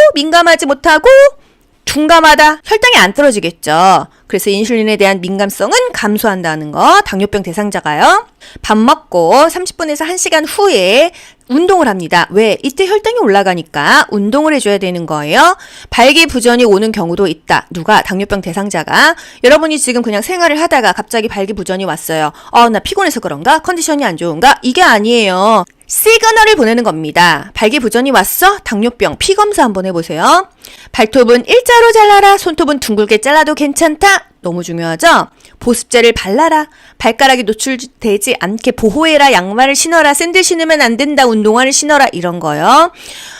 둔감하다. 혈당이 안 떨어지겠죠. 그래서 인슐린에 대한 민감성은 감소한다는 거. 당뇨병 대상자가요. 밥 먹고 30분에서 1시간 후에 운동을 합니다. 왜? 이때 혈당이 올라가니까 운동을 해줘야 되는 거예요. 발기부전이 오는 경우도 있다. 누가? 당뇨병 대상자가. 여러분이 지금 그냥 생활을 하다가 갑자기 발기부전이 왔어요. 나 피곤해서 그런가? 컨디션이 안 좋은가? 이게 아니에요. 시그널을 보내는 겁니다. 발기부전이 왔어? 당뇨병 피검사 한번 해보세요. 발톱은 일자로 잘라라. 손톱은 둥글게 잘라도 괜찮다. 너무 중요하죠? 보습제를 발라라. 발가락이 노출되지 않게 보호해라. 양말을 신어라. 샌들 신으면 안 된다. 운동화를 신어라. 이런 거요.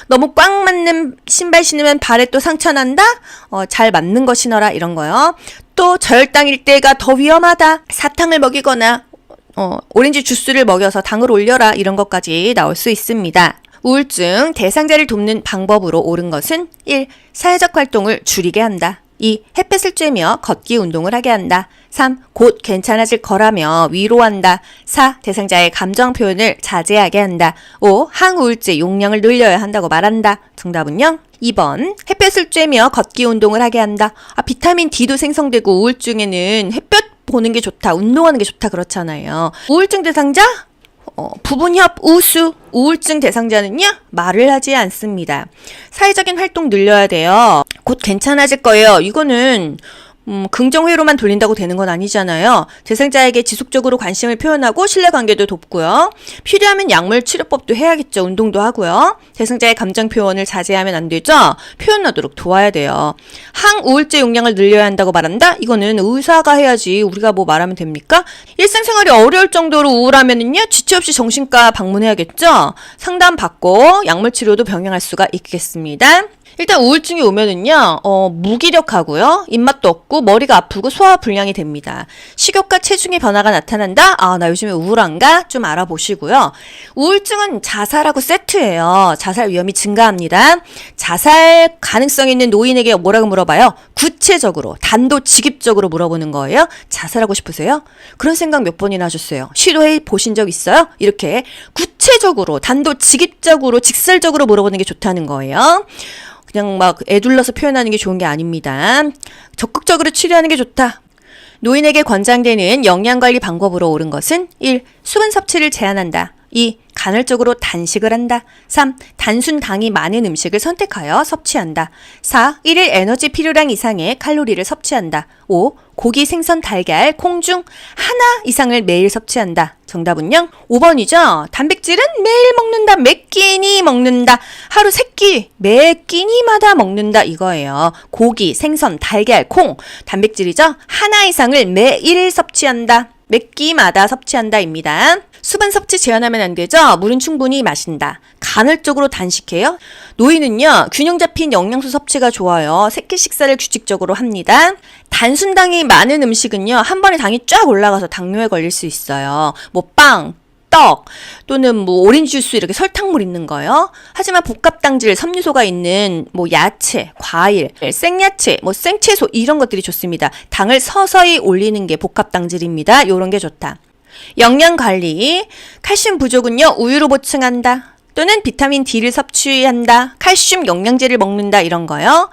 너무 꽉 맞는 신발 신으면 발에 또 상처 난다? 잘 맞는 거 신어라. 이런 거요. 또 저혈당일 때가 더 위험하다. 사탕을 먹이거나 오렌지 주스를 먹여서 당을 올려라. 이런 것까지 나올 수 있습니다. 우울증 대상자를 돕는 방법으로 옳은 것은 1. 사회적 활동을 줄이게 한다. 2. 햇볕을 쬐며 걷기 운동을 하게 한다. 3. 곧 괜찮아질 거라며 위로한다. 4. 대상자의 감정 표현을 자제하게 한다. 5. 항우울제 용량을 늘려야 한다고 말한다. 정답은요? 2번 햇볕을 쬐며 걷기 운동을 하게 한다. 비타민 D도 생성되고 우울증에는 햇볕 보는 게 좋다. 운동하는 게 좋다 그렇잖아요. 우울증 대상자? 부분협 우수. 우울증 대상자는요 말을 하지 않습니다. 사회적인 활동 늘려야 돼요. 곧 괜찮아질 거예요. 이거는 긍정회로만 돌린다고 되는 건 아니잖아요. 대상자에게 지속적으로 관심을 표현하고 신뢰관계도 돕고요. 필요하면 약물 치료법도 해야겠죠. 운동도 하고요. 대상자의 감정 표현을 자제하면 안 되죠. 표현하도록 도와야 돼요. 항우울제 용량을 늘려야 한다고 말한다? 이거는 의사가 해야지 우리가 뭐 말하면 됩니까? 일상생활이 어려울 정도로 우울하면은요 지체 없이 정신과 방문해야겠죠. 상담받고 약물 치료도 병행할 수가 있겠습니다. 일단 우울증이 오면은요, 무기력하고요, 입맛도 없고, 머리가 아프고, 소화 불량이 됩니다. 식욕과 체중의 변화가 나타난다? 나 요즘에 우울한가? 좀 알아보시고요. 우울증은 자살하고 세트예요. 자살 위험이 증가합니다. 자살 가능성 있는 노인에게 뭐라고 물어봐요? 구체적으로, 단도직입적으로 물어보는 거예요. 자살하고 싶으세요? 그런 생각 몇 번이나 하셨어요? 시도해 보신 적 있어요? 이렇게 구체적으로, 단도직입적으로, 직설적으로 물어보는 게 좋다는 거예요. 그냥 막 애둘러서 표현하는 게 좋은 게 아닙니다. 적극적으로 치료하는 게 좋다. 노인에게 권장되는 영양관리 방법으로 옳은 것은 1. 수분 섭취를 제한한다. 2. 간헐적으로 단식을 한다. 3. 단순 당이 많은 음식을 선택하여 섭취한다. 4. 1일 에너지 필요량 이상의 칼로리를 섭취한다. 5. 고기, 생선, 달걀, 콩 중 하나 이상을 매일 섭취한다. 정답은요? 5번이죠? 단백질은 매일 먹는다. 몇 끼니 먹는다. 하루 3끼, 매 끼니마다 먹는다. 이거예요. 고기, 생선, 달걀, 콩. 단백질이죠? 하나 이상을 매일 섭취한다. 몇 끼마다 섭취한다입니다. 수분 섭취 제한하면 안 되죠? 물은 충분히 마신다. 간헐적으로 단식해요. 노인은요, 균형 잡힌 영양소 섭취가 좋아요. 새끼 식사를 규칙적으로 합니다. 단순당이 많은 음식은요, 한 번에 당이 쫙 올라가서 당뇨에 걸릴 수 있어요. 뭐 빵, 떡, 또는 뭐 오렌지 주스 이렇게 설탕물 있는 거요. 하지만 복합당질, 섬유소가 있는 뭐 야채, 과일, 생야채, 뭐 생채소 이런 것들이 좋습니다. 당을 서서히 올리는 게 복합당질입니다. 요런 게 좋다. 영양관리, 칼슘 부족은요 우유로 보충한다. 또는 비타민 D를 섭취한다. 칼슘 영양제를 먹는다. 이런 거요.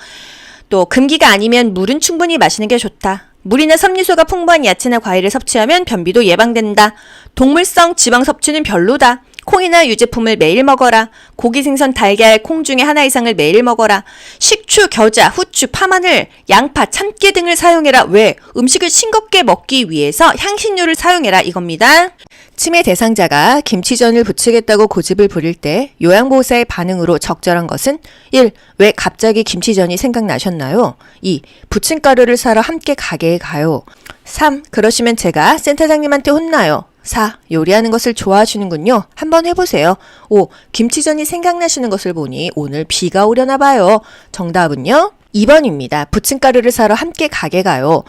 또 금기가 아니면 물은 충분히 마시는 게 좋다. 물이나 섬유소가 풍부한 야채나 과일을 섭취하면 변비도 예방된다. 동물성 지방 섭취는 별로다. 콩이나 유제품을 매일 먹어라. 고기, 생선, 달걀, 콩 중에 하나 이상을 매일 먹어라. 식초, 겨자, 후추, 파마늘, 양파, 참깨 등을 사용해라. 왜? 음식을 싱겁게 먹기 위해서 향신료를 사용해라. 이겁니다. 치매 대상자가 김치전을 부치겠다고 고집을 부릴 때 요양보호사의 반응으로 적절한 것은 1. 왜 갑자기 김치전이 생각나셨나요? 2. 부침가루를 사러 함께 가게에 가요. 3. 그러시면 제가 센터장님한테 혼나요. 4. 요리하는 것을 좋아하시는군요. 한번 해보세요. 5. 김치전이 생각나시는 것을 보니 오늘 비가 오려나 봐요. 정답은요? 2번입니다. 부침가루를 사러 함께 가게 가요.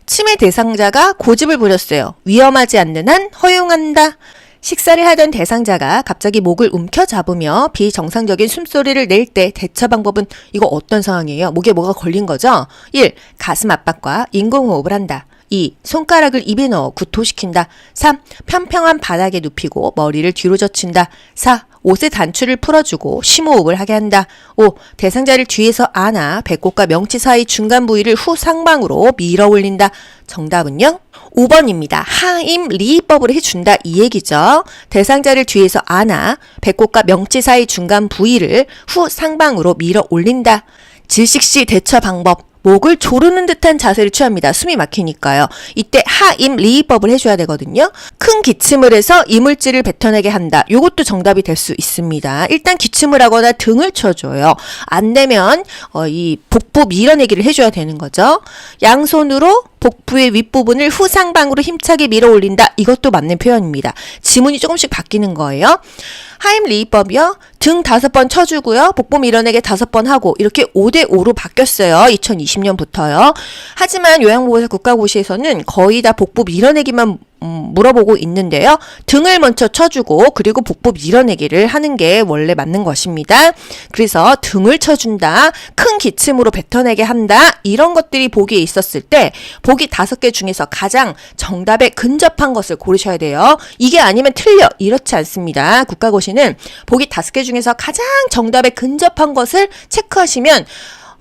치매 대상자가 고집을 부렸어요. 위험하지 않는 한 허용한다. 식사를 하던 대상자가 갑자기 목을 움켜잡으며 비정상적인 숨소리를 낼 때 대처 방법은 이거 어떤 상황이에요? 목에 뭐가 걸린 거죠? 1. 가슴 압박과 인공호흡을 한다. 2. 손가락을 입에 넣어 구토시킨다. 3. 평평한 바닥에 눕히고 머리를 뒤로 젖힌다. 4. 옷의 단추를 풀어주고 심호흡을 하게 한다. 5. 대상자를 뒤에서 안아 배꼽과 명치 사이 중간 부위를 후 상방으로 밀어 올린다. 정답은요? 5번입니다. 하임 리법을 해준다 이 얘기죠. 대상자를 뒤에서 안아 배꼽과 명치 사이 중간 부위를 후 상방으로 밀어 올린다. 질식시 대처 방법. 목을 조르는 듯한 자세를 취합니다. 숨이 막히니까요. 이때 하임 리법을 해줘야 되거든요. 큰 기침을 해서 이물질을 뱉어내게 한다. 요것도 정답이 될 수 있습니다. 일단 기침을 하거나 등을 쳐줘요. 안 되면 이 복부 밀어내기를 해줘야 되는 거죠. 양손으로 복부의 윗부분을 후상방으로 힘차게 밀어 올린다. 이것도 맞는 표현입니다. 지문이 조금씩 바뀌는 거예요. 하임리히법이요. 등 5번 쳐주고요. 복부 밀어내기 5번 하고 이렇게 5대5로 바뀌었어요. 2020년부터요. 하지만 요양보호사 국가고시에서는 거의 다 복부 밀어내기만 물어보고 있는데요. 등을 먼저 쳐주고 그리고 복부 밀어내기를 하는 게 원래 맞는 것입니다. 그래서 등을 쳐준다. 큰 기침으로 뱉어내게 한다. 이런 것들이 보기에 있었을 때 보기 5개 중에서 가장 정답에 근접한 것을 고르셔야 돼요. 이게 아니면 틀려. 이렇지 않습니다. 국가고시는 보기 5개 중에서 가장 정답에 근접한 것을 체크하시면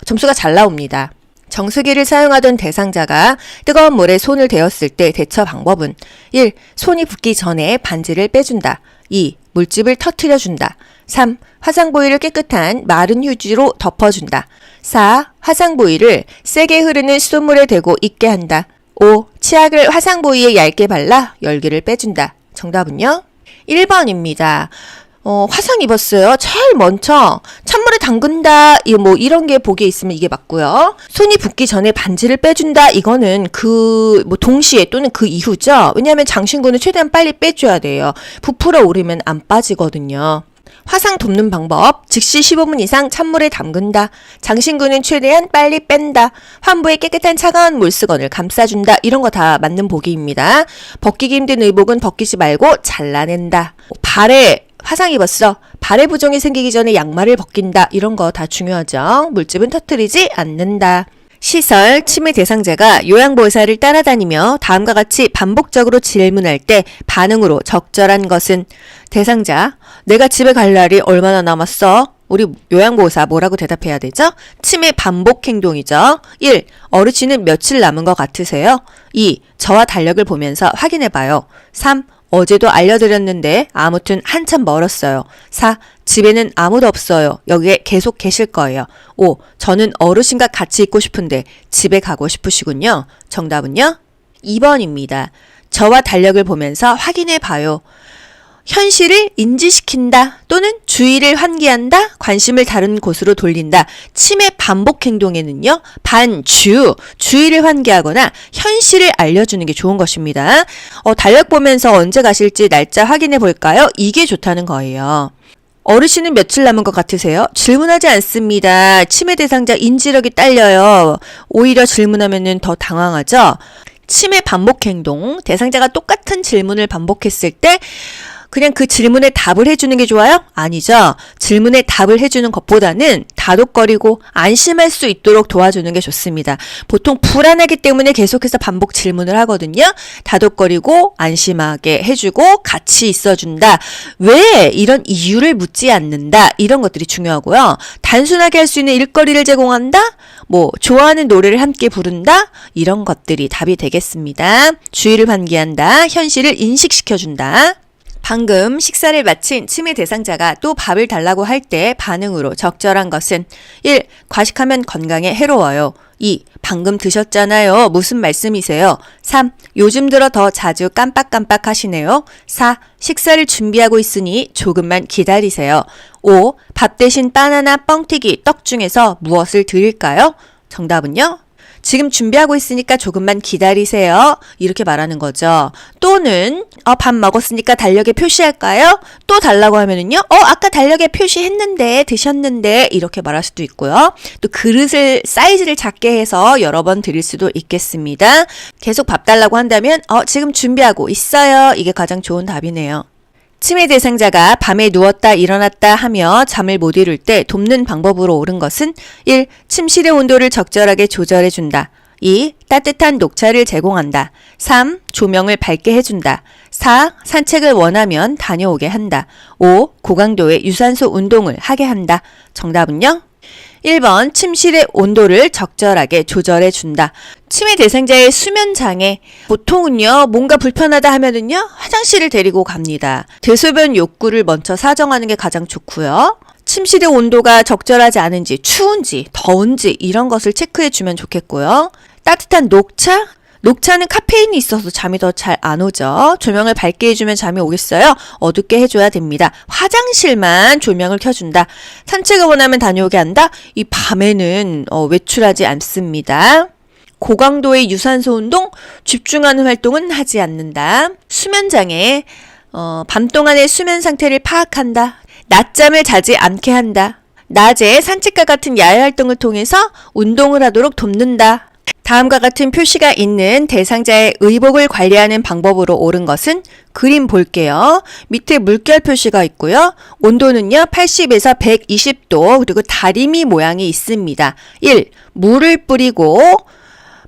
점수가 잘 나옵니다. 정수기를 사용하던 대상자가 뜨거운 물에 손을 대었을 때 대처 방법은 1. 손이 붓기 전에 반지를 빼준다. 2. 물집을 터트려준다. 3. 화상 부위를 깨끗한 마른 휴지로 덮어준다. 4. 화상 부위를 세게 흐르는 수돗물에 대고 익게 한다. 5. 치약을 화상 부위에 얇게 발라 열기를 빼준다. 정답은요? 1번입니다. 화상 입었어요. 제일 먼저 찬물에 담근다. 이런 게 보기에 있으면 이게 맞고요. 손이 붓기 전에 반지를 빼준다. 이거는 동시에 또는 그 이후죠. 왜냐하면 장신구는 최대한 빨리 빼줘야 돼요. 부풀어 오르면 안 빠지거든요. 화상 돕는 방법, 즉시 15분 이상 찬물에 담근다. 장신구는 최대한 빨리 뺀다. 환부에 깨끗한 차가운 물수건을 감싸준다. 이런 거 다 맞는 보기입니다. 벗기기 힘든 의복은 벗기지 말고 잘라낸다. 발에 화상 입었어. 발에 부종이 생기기 전에 양말을 벗긴다. 이런 거 다 중요하죠. 물집은 터뜨리지 않는다. 시설, 치매 대상자가 요양보호사를 따라다니며 다음과 같이 반복적으로 질문할 때 반응으로 적절한 것은 대상자, 내가 집에 갈 날이 얼마나 남았어? 우리 요양보호사 뭐라고 대답해야 되죠? 치매 반복 행동이죠. 1. 어르신은 며칠 남은 것 같으세요? 2. 저와 달력을 보면서 확인해봐요. 3. 어제도 알려드렸는데 아무튼 한참 멀었어요. 4. 집에는 아무도 없어요. 여기에 계속 계실 거예요. 5. 저는 어르신과 같이 있고 싶은데 집에 가고 싶으시군요. 정답은요? 2번입니다. 저와 달력을 보면서 확인해봐요. 현실을 인지시킨다 또는 주의를 환기한다, 관심을 다른 곳으로 돌린다. 치매 반복 행동에는요, 주의를 환기하거나 현실을 알려주는 게 좋은 것입니다. 달력 보면서 언제 가실지 날짜 확인해 볼까요? 이게 좋다는 거예요. 어르신은 며칠 남은 것 같으세요? 질문하지 않습니다. 치매 대상자 인지력이 딸려요. 오히려 질문하면 더 당황하죠? 치매 반복 행동, 대상자가 똑같은 질문을 반복했을 때 그냥 그 질문에 답을 해주는 게 좋아요? 아니죠. 질문에 답을 해주는 것보다는 다독거리고 안심할 수 있도록 도와주는 게 좋습니다. 보통 불안하기 때문에 계속해서 반복 질문을 하거든요. 다독거리고 안심하게 해주고 같이 있어준다. 왜? 이런 이유를 묻지 않는다. 이런 것들이 중요하고요. 단순하게 할 수 있는 일거리를 제공한다? 좋아하는 노래를 함께 부른다? 이런 것들이 답이 되겠습니다. 주의를 환기한다. 현실을 인식시켜준다. 방금 식사를 마친 치매 대상자가 또 밥을 달라고 할 때 반응으로 적절한 것은 1. 과식하면 건강에 해로워요. 2. 방금 드셨잖아요. 무슨 말씀이세요? 3. 요즘 들어 더 자주 깜빡깜빡 하시네요. 4. 식사를 준비하고 있으니 조금만 기다리세요. 5. 밥 대신 바나나, 뻥튀기, 떡 중에서 무엇을 드릴까요? 정답은요? 지금 준비하고 있으니까 조금만 기다리세요. 이렇게 말하는 거죠. 또는 밥 먹었으니까 달력에 표시할까요? 또 달라고 하면은요. 아까 달력에 표시했는데 드셨는데 이렇게 말할 수도 있고요. 또 그릇을 사이즈를 작게 해서 여러 번 드릴 수도 있겠습니다. 계속 밥 달라고 한다면 지금 준비하고 있어요. 이게 가장 좋은 답이네요. 치매 대상자가 밤에 누웠다 일어났다 하며 잠을 못 이룰 때 돕는 방법으로 옳은 것은 1. 침실의 온도를 적절하게 조절해준다. 2. 따뜻한 녹차를 제공한다. 3. 조명을 밝게 해준다. 4. 산책을 원하면 다녀오게 한다. 5. 고강도의 유산소 운동을 하게 한다. 정답은요? 1번 침실의 온도를 적절하게 조절해 준다. 치매 대상자의 수면 장애, 보통은요 뭔가 불편하다 하면은요 화장실을 데리고 갑니다. 대소변 욕구를 먼저 사정하는 게 가장 좋고요. 침실의 온도가 적절하지 않은지, 추운지, 더운지 이런 것을 체크해 주면 좋겠고요. 따뜻한 녹차? 녹차는 카페인이 있어서 잠이 더 잘 안 오죠. 조명을 밝게 해주면 잠이 오겠어요? 어둡게 해줘야 됩니다. 화장실만 조명을 켜준다. 산책을 원하면 다녀오게 한다. 이 밤에는 외출하지 않습니다. 고강도의 유산소 운동, 집중하는 활동은 하지 않는다. 수면장애, 밤 동안의 수면 상태를 파악한다. 낮잠을 자지 않게 한다. 낮에 산책과 같은 야외 활동을 통해서 운동을 하도록 돕는다. 다음과 같은 표시가 있는 대상자의 의복을 관리하는 방법으로 옳은 것은 그림 볼게요. 밑에 물결 표시가 있고요. 온도는요 80에서 120도 그리고 다리미 모양이 있습니다. 1. 물을 뿌리고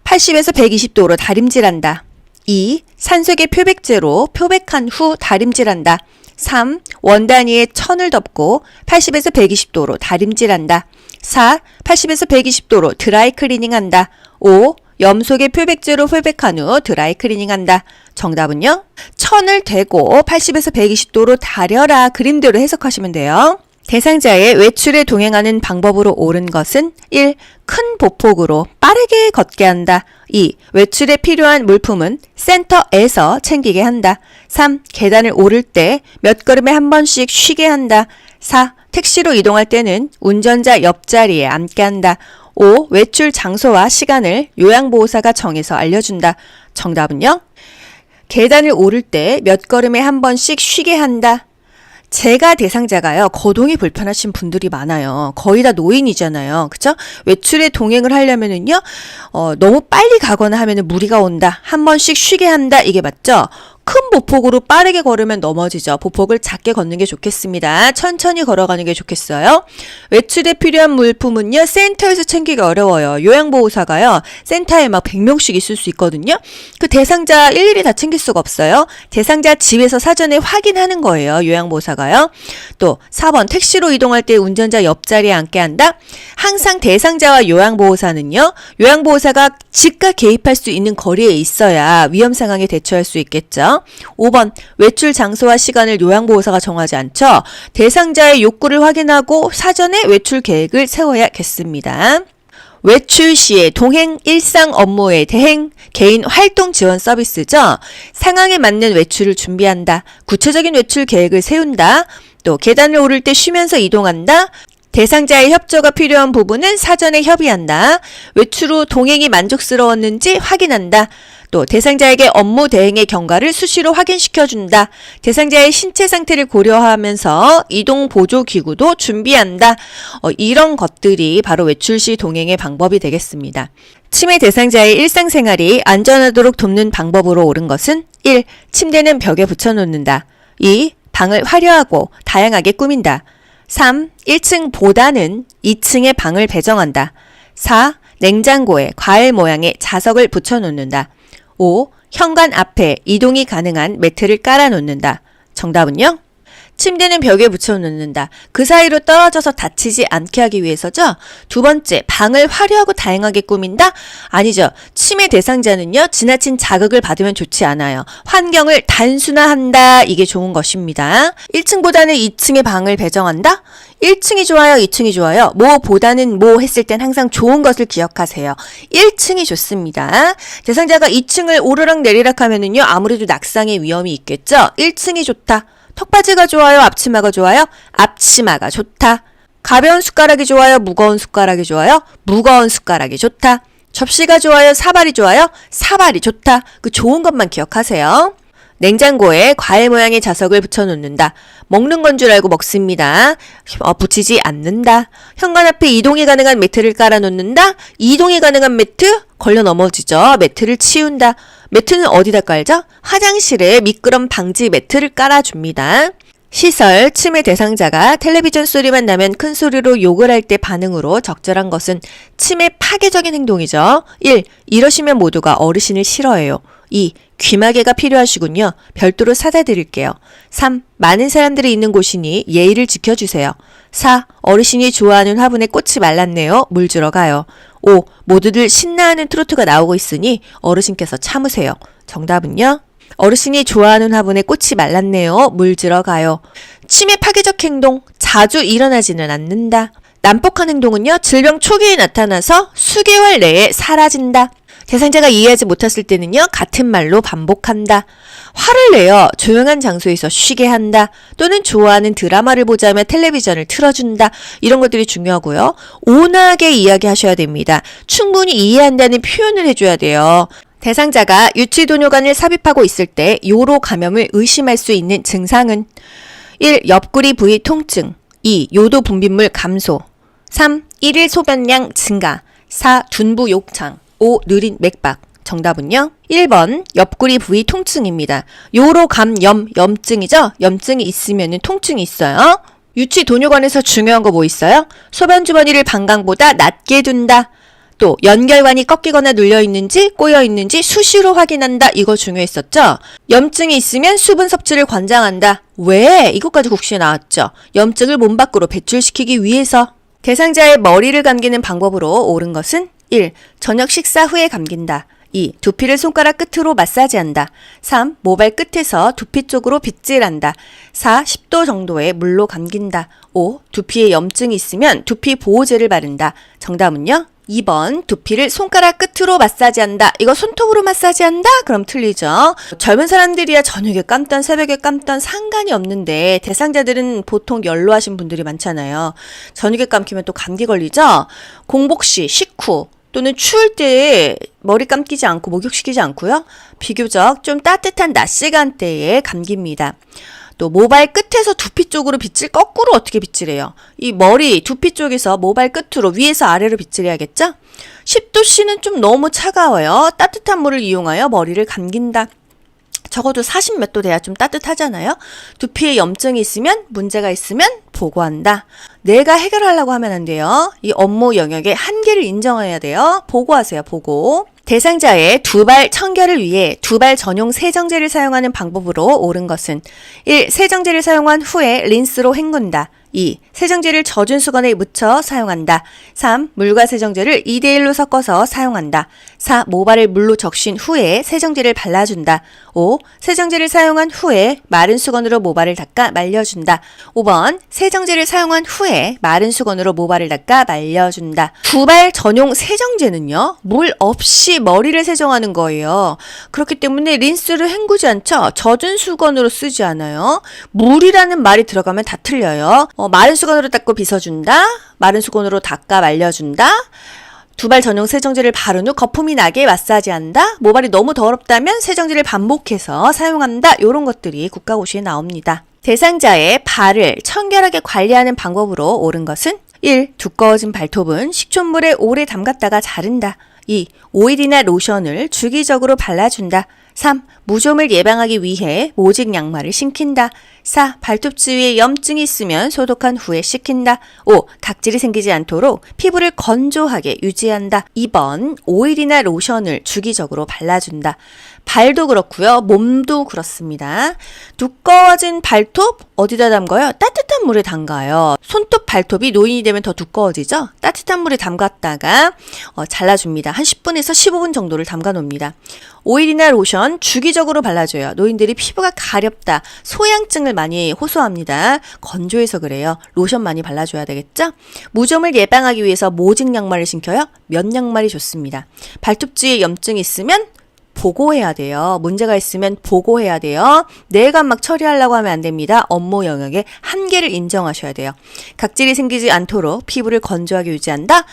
80에서 120도로 다림질한다. 2. 산소계 표백제로 표백한 후 다림질한다. 3. 원단위에 천을 덮고 80에서 120도로 다림질한다. 4. 80에서 120도로 드라이 클리닝한다. 5. 염소계 표백제로 표백한 후 드라이 클리닝한다. 정답은요? 천을 대고 80에서 120도로 다려라. 그림대로 해석하시면 돼요. 대상자의 외출에 동행하는 방법으로 옳은 것은 1. 큰 보폭으로 빠르게 걷게 한다. 2. 외출에 필요한 물품은 센터에서 챙기게 한다. 3. 계단을 오를 때 몇 걸음에 한 번씩 쉬게 한다. 4. 택시로 이동할 때는 운전자 옆자리에 앉게 한다. 5. 외출 장소와 시간을 요양보호사가 정해서 알려준다. 정답은요? 계단을 오를 때 몇 걸음에 한 번씩 쉬게 한다. 제가 대상자가요, 거동이 불편하신 분들이 많아요. 거의 다 노인이잖아요. 그쵸? 외출에 동행을 하려면은요, 너무 빨리 가거나 하면은 무리가 온다. 한 번씩 쉬게 한다. 이게 맞죠? 큰 보폭으로 빠르게 걸으면 넘어지죠. 보폭을 작게 걷는 게 좋겠습니다. 천천히 걸어가는 게 좋겠어요. 외출에 필요한 물품은요, 센터에서 챙기기 어려워요. 요양보호사가요, 센터에 막 100명씩 있을 수 있거든요. 그 대상자 일일이 다 챙길 수가 없어요. 대상자 집에서 사전에 확인하는 거예요. 요양보호사가요. 또 4번 택시로 이동할 때 운전자 옆자리에 앉게 한다. 항상 대상자와 요양보호사는요, 요양보호사가 즉각 개입할 수 있는 거리에 있어야 위험 상황에 대처할 수 있겠죠. 5번 외출 장소와 시간을 요양보호사가 정하지 않죠. 대상자의 욕구를 확인하고 사전에 외출 계획을 세워야겠습니다. 외출 시의 동행, 일상 업무의 대행, 개인 활동 지원 서비스죠. 상황에 맞는 외출을 준비한다. 구체적인 외출 계획을 세운다. 또 계단을 오를 때 쉬면서 이동한다. 대상자의 협조가 필요한 부분은 사전에 협의한다. 외출 후 동행이 만족스러웠는지 확인한다. 또 대상자에게 업무 대행의 경과를 수시로 확인시켜준다. 대상자의 신체 상태를 고려하면서 이동 보조 기구도 준비한다. 이런 것들이 바로 외출 시 동행의 방법이 되겠습니다. 치매 대상자의 일상생활이 안전하도록 돕는 방법으로 옳은 것은 1. 침대는 벽에 붙여놓는다. 2. 방을 화려하고 다양하게 꾸민다. 3. 1층보다는 2층에 방을 배정한다. 4. 냉장고에 과일 모양의 자석을 붙여놓는다. 5. 현관 앞에 이동이 가능한 매트를 깔아놓는다. 정답은요? 침대는 벽에 붙여놓는다. 그 사이로 떨어져서 다치지 않게 하기 위해서죠. 두 번째, 방을 화려하고 다양하게 꾸민다? 아니죠. 치매 대상자는요, 지나친 자극을 받으면 좋지 않아요. 환경을 단순화한다. 이게 좋은 것입니다. 1층보다는 2층에 방을 배정한다? 1층이 좋아요, 2층이 좋아요. 뭐보다는 뭐 했을 땐 항상 좋은 것을 기억하세요. 1층이 좋습니다. 대상자가 2층을 오르락 내리락 하면은요, 아무래도 낙상의 위험이 있겠죠. 1층이 좋다. 턱받이가 좋아요, 앞치마가 좋아요? 앞치마가 좋다. 가벼운 숟가락이 좋아요, 무거운 숟가락이 좋아요? 무거운 숟가락이 좋다. 접시가 좋아요, 사발이 좋아요? 사발이 좋다. 그 좋은 것만 기억하세요. 냉장고에 과일 모양의 자석을 붙여놓는다. 먹는 건 줄 알고 먹습니다. 붙이지 않는다. 현관 앞에 이동이 가능한 매트를 깔아놓는다. 이동이 가능한 매트? 걸려 넘어지죠. 매트를 치운다. 매트는 어디다 깔죠? 화장실에 미끄럼 방지 매트를 깔아줍니다. 시설, 치매 대상자가 텔레비전 소리만 나면 큰 소리로 욕을 할 때 반응으로 적절한 것은 치매 파괴적인 행동이죠. 1. 이러시면 모두가 어르신을 싫어해요. 2. 귀마개가 필요하시군요. 별도로 사다 드릴게요. 3. 많은 사람들이 있는 곳이니 예의를 지켜주세요. 4. 어르신이 좋아하는 화분에 꽃이 말랐네요. 물 주러 가요. 5. 모두들 신나하는 트로트가 나오고 있으니 어르신께서 참으세요. 정답은요? 어르신이 좋아하는 화분에 꽃이 말랐네요. 물 주러 가요. 치매 파괴적 행동, 자주 일어나지는 않는다. 난폭한 행동은요, 질병 초기에 나타나서 수개월 내에 사라진다. 대상자가 이해하지 못했을 때는요, 같은 말로 반복한다. 화를 내어 조용한 장소에서 쉬게 한다. 또는 좋아하는 드라마를 보자며 텔레비전을 틀어준다. 이런 것들이 중요하고요. 온화하게 이야기하셔야 됩니다. 충분히 이해한다는 표현을 해줘야 돼요. 대상자가 유치도뇨관을 삽입하고 있을 때 요로 감염을 의심할 수 있는 증상은 1. 옆구리 부위 통증 2. 요도 분비물 감소 3. 1일 소변량 증가 4. 둔부 욕창 5. 느린 맥박. 정답은요? 1번 옆구리 부위 통증입니다. 요로 감염, 염증이죠? 염증이 있으면 통증이 있어요. 유치도뇨관에서 중요한 거 뭐 있어요? 소변 주머니를 방광보다 낮게 둔다. 또 연결관이 꺾이거나 눌려있는지 꼬여있는지 수시로 확인한다. 이거 중요했었죠? 염증이 있으면 수분 섭취를 권장한다. 왜? 이것까지 국시에 나왔죠. 염증을 몸 밖으로 배출시키기 위해서. 대상자의 머리를 감기는 방법으로 옳은 것은 1. 저녁 식사 후에 감긴다. 2. 두피를 손가락 끝으로 마사지한다. 3. 모발 끝에서 두피 쪽으로 빗질한다. 4. 10도 정도의 물로 감긴다. 5. 두피에 염증이 있으면 두피 보호제를 바른다. 정답은요? 2번 두피를 손가락 끝으로 마사지한다. 이거 손톱으로 마사지한다? 그럼 틀리죠. 젊은 사람들이야 저녁에 감던 새벽에 감던 상관이 없는데 대상자들은 보통 연로하신 분들이 많잖아요. 저녁에 감기면 또 감기 걸리죠. 공복시, 식후 또는 추울 때 머리 감기지 않고 목욕시키지 않고요. 비교적 좀 따뜻한 낮 시간대에 감깁니다. 또 모발 끝에서 두피 쪽으로 빗질 거꾸로 어떻게 빗질해요? 이 머리 두피 쪽에서 모발 끝으로 위에서 아래로 빗질해야겠죠? 10도씨는 좀 너무 차가워요. 따뜻한 물을 이용하여 머리를 감긴다. 적어도 40 몇 도 돼야 좀 따뜻하잖아요. 두피에 염증이 있으면 문제가 있으면 보고한다. 내가 해결하려고 하면 안 돼요. 이 업무 영역의 한계를 인정해야 돼요. 보고하세요. 보고. 대상자의 두발 청결을 위해 두발 전용 세정제를 사용하는 방법으로 옳은 것은 1. 세정제를 사용한 후에 린스로 헹군다. 2. 세정제를 젖은 수건에 묻혀 사용한다. 3. 물과 세정제를 2대1로 섞어서 사용한다. 4. 모발을 물로 적신 후에 세정제를 발라준다. 5. 세정제를 사용한 후에 마른 수건으로 모발을 닦아 말려준다. 5번 세정제를 사용한 후에 마른 수건으로 모발을 닦아 말려준다. 두발 전용 세정제는요, 물 없이 머리를 세정하는 거예요. 그렇기 때문에 린스를 헹구지 않죠. 젖은 수건으로 쓰지 않아요. 물이라는 말이 들어가면 다 틀려요. 마른 수건으로 닦고 빗어준다. 마른 수건으로 닦아 말려준다. 두발 전용 세정제를 바른 후 거품이 나게 마사지한다. 모발이 너무 더럽다면 세정제를 반복해서 사용한다. 이런 것들이 국가고시에 나옵니다. 대상자의 발을 청결하게 관리하는 방법으로 옳은 것은 1. 두꺼워진 발톱은 식초물에 오래 담갔다가 자른다. 2. 오일이나 로션을 주기적으로 발라준다. 3. 무좀을 예방하기 위해 모직 양말을 신긴다. 4. 발톱 주위에 염증이 있으면 소독한 후에 씻긴다. 5. 각질이 생기지 않도록 피부를 건조하게 유지한다. 2번 오일이나 로션을 주기적으로 발라준다. 발도 그렇고요. 몸도 그렇습니다. 두꺼워진 발톱 어디다 담가요? 따뜻한 물에 담가요. 손톱 발톱이 노인이 되면 더 두꺼워지죠? 따뜻한 물에 담갔다가 잘라줍니다. 한 10분에서 15분 정도를 담가 놓습니다. 오일이나 로션 주기적으로 발라줘요. 노인들이 피부가 가렵다, 소양증을 많이 호소합니다. 건조해서 그래요. 로션 많이 발라줘야 되겠죠? 무좀을 예방하기 위해서 모직 양말을 신겨요. 면 양말이 좋습니다. 발톱 주위에 염증이 있으면 보고해야 돼요. 문제가 있으면 보고해야 돼요. 내가 막 처리하려고 하면 안 됩니다. 업무 영역의 한계를 인정하셔야 돼요. 각질이 생기지 않도록 피부를 건조하게 유지한다.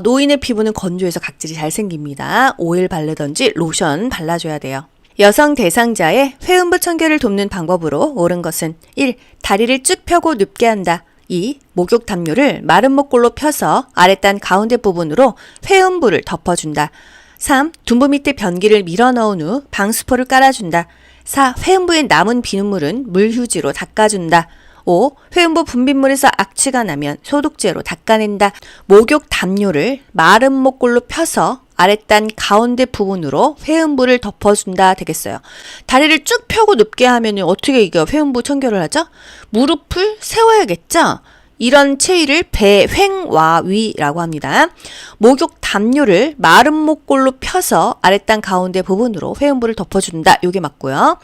노인의 피부는 건조해서 각질이 잘 생깁니다. 오일 바르던지 로션 발라줘야 돼요. 여성 대상자의 회음부 청결을 돕는 방법으로 옳은 것은 1. 다리를 쭉 펴고 눕게 한다. 2. 목욕 담요를 마른 목골로 펴서 아랫단 가운데 부분으로 회음부를 덮어준다. 3. 둔부 밑에 변기를 밀어 넣은 후 방수포를 깔아준다. 4. 회음부에 남은 비눗물은 물휴지로 닦아준다. 5. 회음부 분비물에서 악취가 나면 소독제로 닦아낸다. 목욕 담요를 마른 목골로 펴서 아랫단 가운데 부분으로 회음부를 덮어준다 되겠어요. 다리를 쭉 펴고 눕게 하면 어떻게 이게 회음부 청결을 하죠? 무릎을 세워야겠죠? 이런 체위를 배횡와위라고 합니다. 목욕 담요를 마른 목골로 펴서 아랫단 가운데 부분으로 회음부를 덮어준다. 요게 맞고요.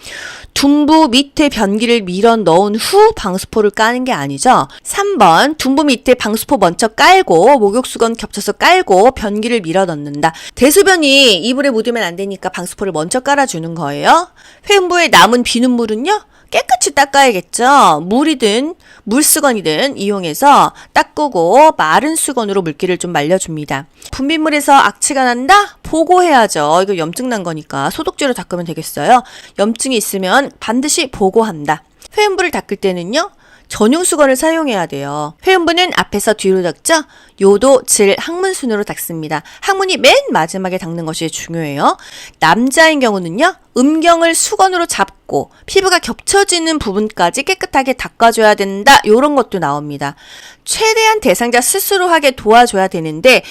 둔부 밑에 변기를 밀어 넣은 후 방수포를 까는 게 아니죠. 3번 둔부 밑에 방수포 먼저 깔고 목욕수건 겹쳐서 깔고 변기를 밀어 넣는다. 대소변이 이불에 묻으면 안 되니까 방수포를 먼저 깔아주는 거예요. 회음부에 남은 비눗물은요. 깨끗이 닦아야겠죠. 물이든 물수건이든 이용해서 닦고 마른 수건으로 물기를 좀 말려줍니다. 분비물에서 악취가 난다? 보고해야죠. 이거 염증 난 거니까 소독제로 닦으면 되겠어요. 염증이 있으면 반드시 보고한다. 회음부를 닦을 때는요. 전용 수건을 사용해야 돼요. 회음부는 앞에서 뒤로 닦죠? 요도, 질, 항문 순으로 닦습니다. 항문이 맨 마지막에 닦는 것이 중요해요. 남자인 경우는요. 음경을 수건으로 잡고 피부가 겹쳐지는 부분까지 깨끗하게 닦아줘야 된다. 요런 것도 나옵니다. 최대한 대상자 스스로 하게 도와줘야 되는데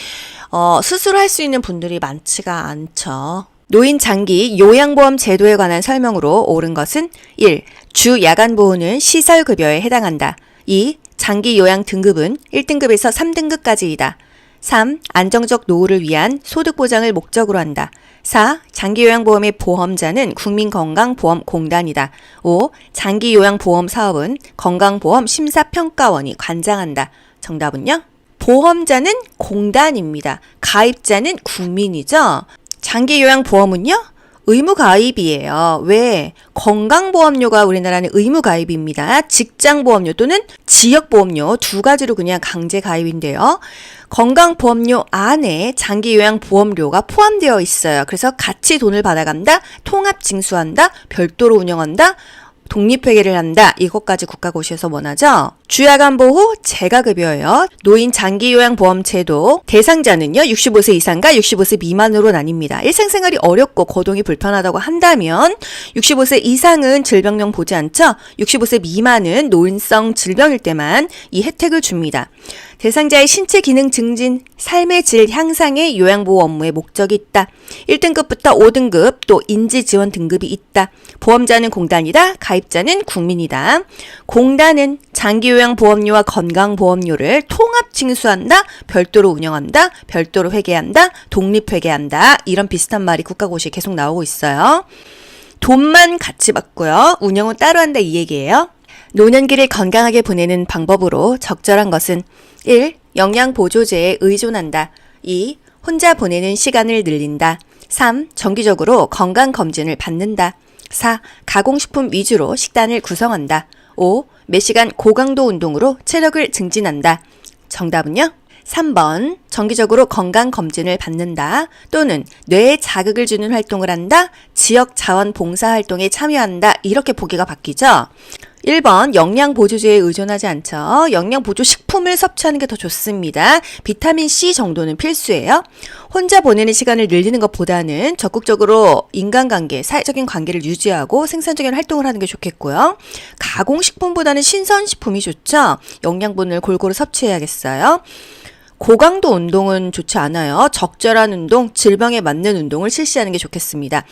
스스로 할 수 있는 분들이 많지가 않죠. 노인 장기 요양보험 제도에 관한 설명으로 옳은 것은 1. 주 야간보호는 시설급여에 해당한다. 2. 장기 요양 등급은 1등급에서 3등급까지이다. 3. 안정적 노후를 위한 소득보장을 목적으로 한다. 4. 장기요양보험의 보험자는 국민건강보험공단이다. 5. 장기요양보험 사업은 건강보험심사평가원이 관장한다. 정답은요? 보험자는 공단입니다. 가입자는 국민이죠. 장기요양보험은요? 의무가입이에요. 왜? 건강보험료가 우리나라는 의무가입입니다. 직장보험료 또는 지역보험료 두 가지로 그냥 강제가입인데요. 건강보험료 안에 장기요양보험료가 포함되어 있어요. 그래서 같이 돈을 받아간다, 통합징수한다, 별도로 운영한다, 독립회계를 한다. 이것까지 국가고시에서 원하죠. 주야간보호 재가급여예요. 노인 장기요양보험제도 대상자는요. 65세 이상과 65세 미만으로 나뉩니다. 일상생활이 어렵고 거동이 불편하다고 한다면 65세 이상은 질병령 보지 않죠. 65세 미만은 노인성 질병일 때만 이 혜택을 줍니다. 대상자의 신체 기능 증진, 삶의 질 향상의 요양보호 업무에 목적이 있다. 1등급부터 5등급 또 인지지원 등급이 있다. 보험자는 공단이다. 가입자는 국민이다. 공단은 장기요양보험료와 건강보험료를 통합징수한다. 별도로 운영한다. 별도로 회계한다. 독립회계한다. 이런 비슷한 말이 국가고시에 계속 나오고 있어요. 돈만 같이 받고요. 운영은 따로 한다 이 얘기예요. 노년기를 건강하게 보내는 방법으로 적절한 것은 1. 영양보조제에 의존한다. 2. 혼자 보내는 시간을 늘린다. 3. 정기적으로 건강검진을 받는다. 4. 가공식품 위주로 식단을 구성한다. 5. 몇 시간 고강도 운동으로 체력을 증진한다. 정답은요? 3번 정기적으로 건강검진을 받는다 또는 뇌에 자극을 주는 활동을 한다, 지역 자원봉사활동에 참여한다 이렇게 보기가 바뀌죠. 1번 영양보조제에 의존하지 않죠. 영양보조식품을 섭취하는 게 더 좋습니다. 비타민C 정도는 필수예요. 혼자 보내는 시간을 늘리는 것보다는 적극적으로 인간관계, 사회적인 관계를 유지하고 생산적인 활동을 하는 게 좋겠고요. 가공식품보다는 신선식품이 좋죠. 영양분을 골고루 섭취해야겠어요. 고강도 운동은 좋지 않아요. 적절한 운동, 질병에 맞는 운동을 실시하는 게 좋겠습니다.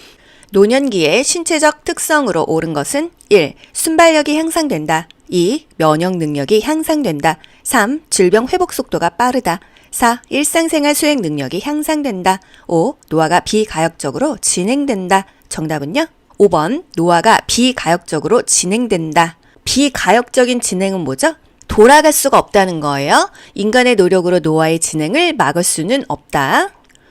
노년기의 신체적 특성으로 옳은 것은 1. 순발력이 향상된다. 2. 면역 능력이 향상된다. 3. 질병 회복 속도가 빠르다. 4. 일상생활 수행 능력이 향상된다. 5. 노화가 비가역적으로 진행된다. 정답은요? 5번 노화가 비가역적으로 진행된다. 비가역적인 진행은 뭐죠? 돌아갈 수가 없다는 거예요. 인간의 노력으로 노화의 진행을 막을 수는 없다.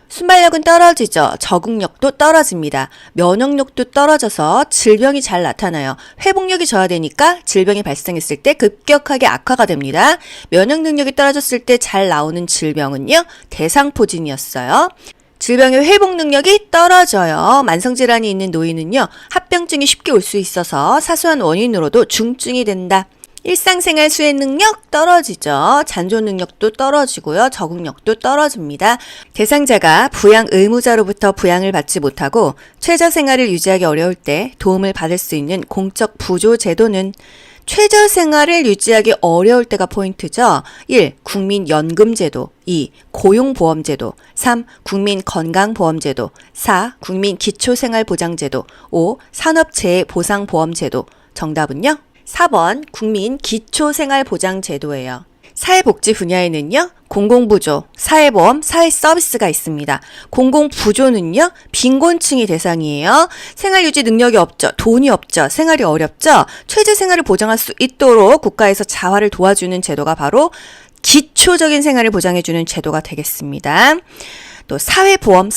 순발력은 떨어지죠. 적응력도 떨어집니다. 면역력도 떨어져서 질병이 잘 나타나요. 회복력이 저하되니까 질병이 발생했을 때 급격하게 악화가 됩니다. 면역 능력이 떨어졌을 때 잘 나오는 질병은요. 대상포진이었어요. 질병의 회복 능력이 떨어져요. 만성질환이 있는 노인은요. 합병증이 쉽게 올 수 있어서 사소한 원인으로도 중증이 된다. 일상생활 수행 능력 떨어지죠. 잔존 능력도 떨어지고요. 적응력도 떨어집니다. 대상자가 부양 의무자로부터 부양을 받지 못하고 최저 생활을 유지하기 어려울 때 도움을 받을 수 있는 공적 부조 제도는 최저 생활을 유지하기 어려울 때가 포인트죠. 1. 국민연금제도 2. 고용보험제도 3. 국민건강보험제도 4. 국민기초생활보장제도 5. 산업재해보상보험제도 정답은요? 4번 국민기초생활보장제도예요. 사회복지 분야에는요, 공공부조, 사회보험, 사회서비스가 있습니다. 공공부조는요, 빈곤층이 대상이에요. 생활유지 능력이 없죠. 돈이 없죠. 생활이 어렵죠. 최저생활을 보장할 수 있도록 국가에서 자활을 도와주는 제도가 바로 기초적인 생활을 보장해주는 제도가 되겠습니다. 또 사회보험,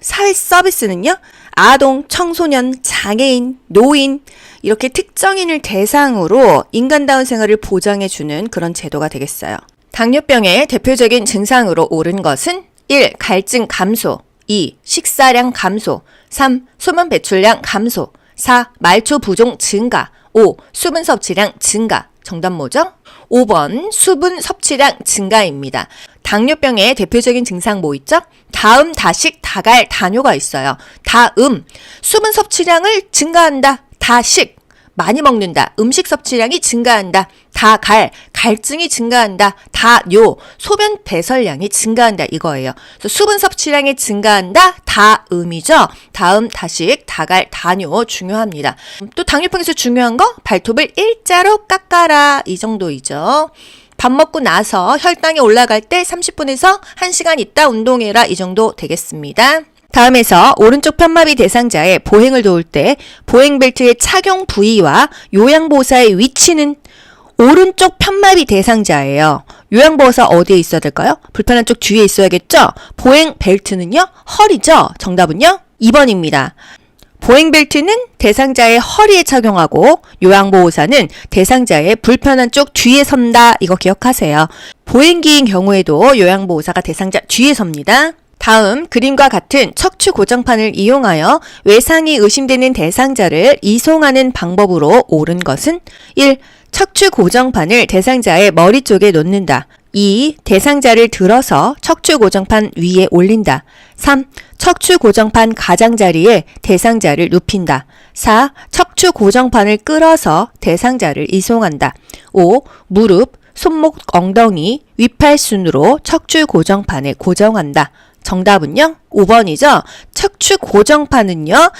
사회서비스는요, 아동, 청소년, 장애인, 노인 이렇게 특정인을 대상으로 인간다운 생활을 보장해주는 그런 제도가 되겠어요. 당뇨병의 대표적인 증상으로 오른 것은 1. 갈증 감소, 2. 식사량 감소, 3. 수분 배출량 감소, 4. 말초 부종 증가, 5. 수분 섭취량 증가. 정답 뭐죠? 5번 수분 섭취량 증가입니다. 당뇨병의 대표적인 증상 뭐 있죠? 다음, 다식, 다갈, 다뇨가 있어요. 다음, 수분 섭취량을 증가한다. 다식, 많이 먹는다. 음식 섭취량이 증가한다. 다갈, 갈증이 증가한다. 다뇨, 소변 배설량이 증가한다. 이거예요. 그래서 수분 섭취량이 증가한다. 다음이죠. 다음, 다식, 다갈, 다뇨 중요합니다. 또 당뇨병에서 중요한 거 발톱을 일자로 깎아라. 이 정도이죠. 밥 먹고 나서 혈당이 올라갈 때 30분에서 1시간 있다 운동해라. 이 정도 되겠습니다. 다음에서 오른쪽 편마비 대상자의 보행을 도울 때 보행벨트의 착용 부위와 요양보호사의 위치는 오른쪽 편마비 대상자예요. 요양보호사 어디에 있어야 될까요? 불편한 쪽 뒤에 있어야겠죠? 보행벨트는요? 허리죠? 정답은요? 2번입니다. 보행벨트는 대상자의 허리에 착용하고 요양보호사는 대상자의 불편한 쪽 뒤에 선다. 이거 기억하세요. 보행기인 경우에도 요양보호사가 대상자 뒤에 섭니다. 다음 그림과 같은 척추 고정판을 이용하여 외상이 의심되는 대상자를 이송하는 방법으로 옳은 것은 1. 척추 고정판을 대상자의 머리 쪽에 놓는다. 2. 대상자를 들어서 척추 고정판 위에 올린다. 3. 척추 고정판 가장자리에 대상자를 눕힌다. 4. 척추 고정판을 끌어서 대상자를 이송한다. 5. 무릎, 손목, 엉덩이, 위팔순으로 척추 고정판에 고정한다. 정답은요? 5번이죠? 척추 고정판은요,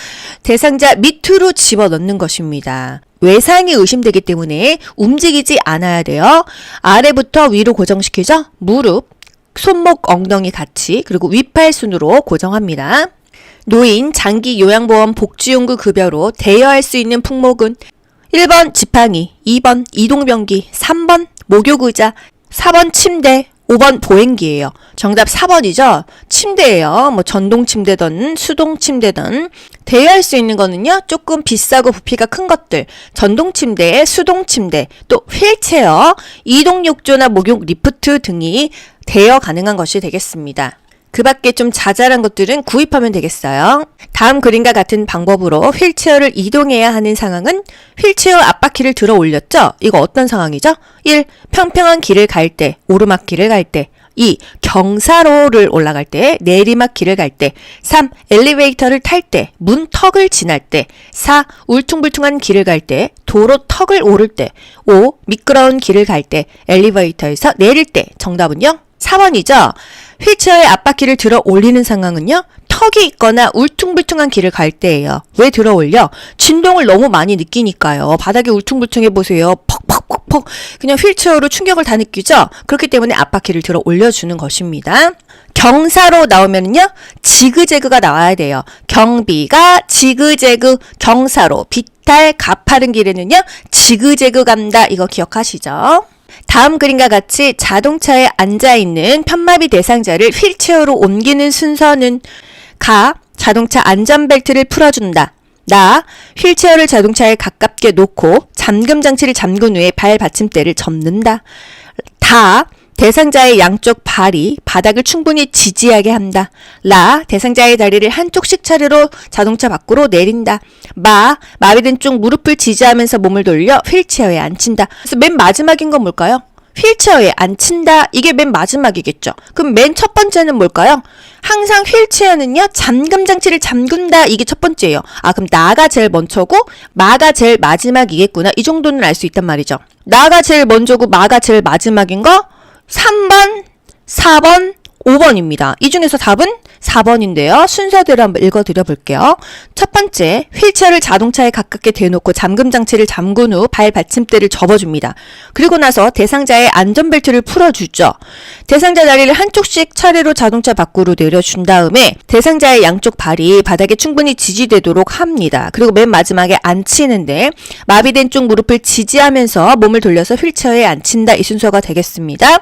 대상자 밑으로 집어넣는 것입니다. 외상이 의심되기 때문에 움직이지 않아야 돼요. 아래부터 위로 고정시키죠? 무릎, 손목, 엉덩이 같이, 그리고 위팔순으로 고정합니다. 노인, 장기 요양보험 복지용구 급여로 대여할 수 있는 품목은 1번 지팡이, 2번 이동변기, 3번 목욕의자, 4번 침대, 5번 보행기예요. 정답 4번이죠. 침대예요. 뭐 전동 침대든 수동 침대든 대여할 수 있는 거는요. 조금 비싸고 부피가 큰 것들. 전동 침대, 수동 침대, 또 휠체어, 이동 욕조나 목욕 리프트 등이 대여 가능한 것이 되겠습니다. 그 밖에 좀 자잘한 것들은 구입하면 되겠어요. 다음 그림과 같은 방법으로 휠체어를 이동해야 하는 상황은 휠체어 앞바퀴를 들어 올렸죠? 이거 어떤 상황이죠? 1. 평평한 길을 갈 때, 오르막길을 갈 때. 2. 경사로를 올라갈 때, 내리막길을 갈 때. 3. 엘리베이터를 탈 때, 문턱을 지날 때. 4. 울퉁불퉁한 길을 갈 때, 도로 턱을 오를 때. 5. 미끄러운 길을 갈 때, 엘리베이터에서 내릴 때. 정답은요? 4번이죠. 휠체어의 앞바퀴를 들어 올리는 상황은요. 턱이 있거나 울퉁불퉁한 길을 갈 때예요. 왜 들어 올려? 진동을 너무 많이 느끼니까요. 바닥이 울퉁불퉁해 보세요. 퍽퍽퍽퍽 그냥 휠체어로 충격을 다 느끼죠. 그렇기 때문에 앞바퀴를 들어 올려주는 것입니다. 경사로 나오면요. 지그재그가 나와야 돼요. 경비가 지그재그, 경사로, 비탈, 가파른 길에는요. 지그재그 간다. 이거 기억하시죠? 다음 그림과 같이 자동차에 앉아있는 편마비 대상자를 휠체어로 옮기는 순서는 가. 자동차 안전벨트를 풀어준다. 나. 휠체어를 자동차에 가깝게 놓고 잠금 장치를 잠근 후에 발 받침대를 접는다. 다. 대상자의 양쪽 발이 바닥을 충분히 지지하게 한다. 라. 대상자의 다리를 한쪽씩 차례로 자동차 밖으로 내린다. 마. 마비된 쪽 무릎을 지지하면서 몸을 돌려 휠체어에 앉힌다. 그래서 맨 마지막인 건 뭘까요? 휠체어에 앉힌다. 이게 맨 마지막이겠죠. 그럼 맨 첫 번째는 뭘까요? 항상 휠체어는요. 잠금 장치를 잠근다. 이게 첫 번째예요. 아, 그럼 나가 제일 먼저고 마가 제일 마지막이겠구나. 이 정도는 알 수 있단 말이죠. 나가 제일 먼저고 마가 제일 마지막인 거 3번, 4번, 5번입니다. 이 중에서 답은 4번인데요. 순서대로 한번 읽어드려 볼게요. 첫 번째, 휠체어를 자동차에 가깝게 대놓고 잠금 장치를 잠근 후 발 받침대를 접어줍니다. 그리고 나서 대상자의 안전벨트를 풀어주죠. 대상자 다리를 한쪽씩 차례로 자동차 밖으로 내려준 다음에 대상자의 양쪽 발이 바닥에 충분히 지지되도록 합니다. 그리고 맨 마지막에 앉히는데 마비된 쪽 무릎을 지지하면서 몸을 돌려서 휠체어에 앉힌다. 이 순서가 되겠습니다.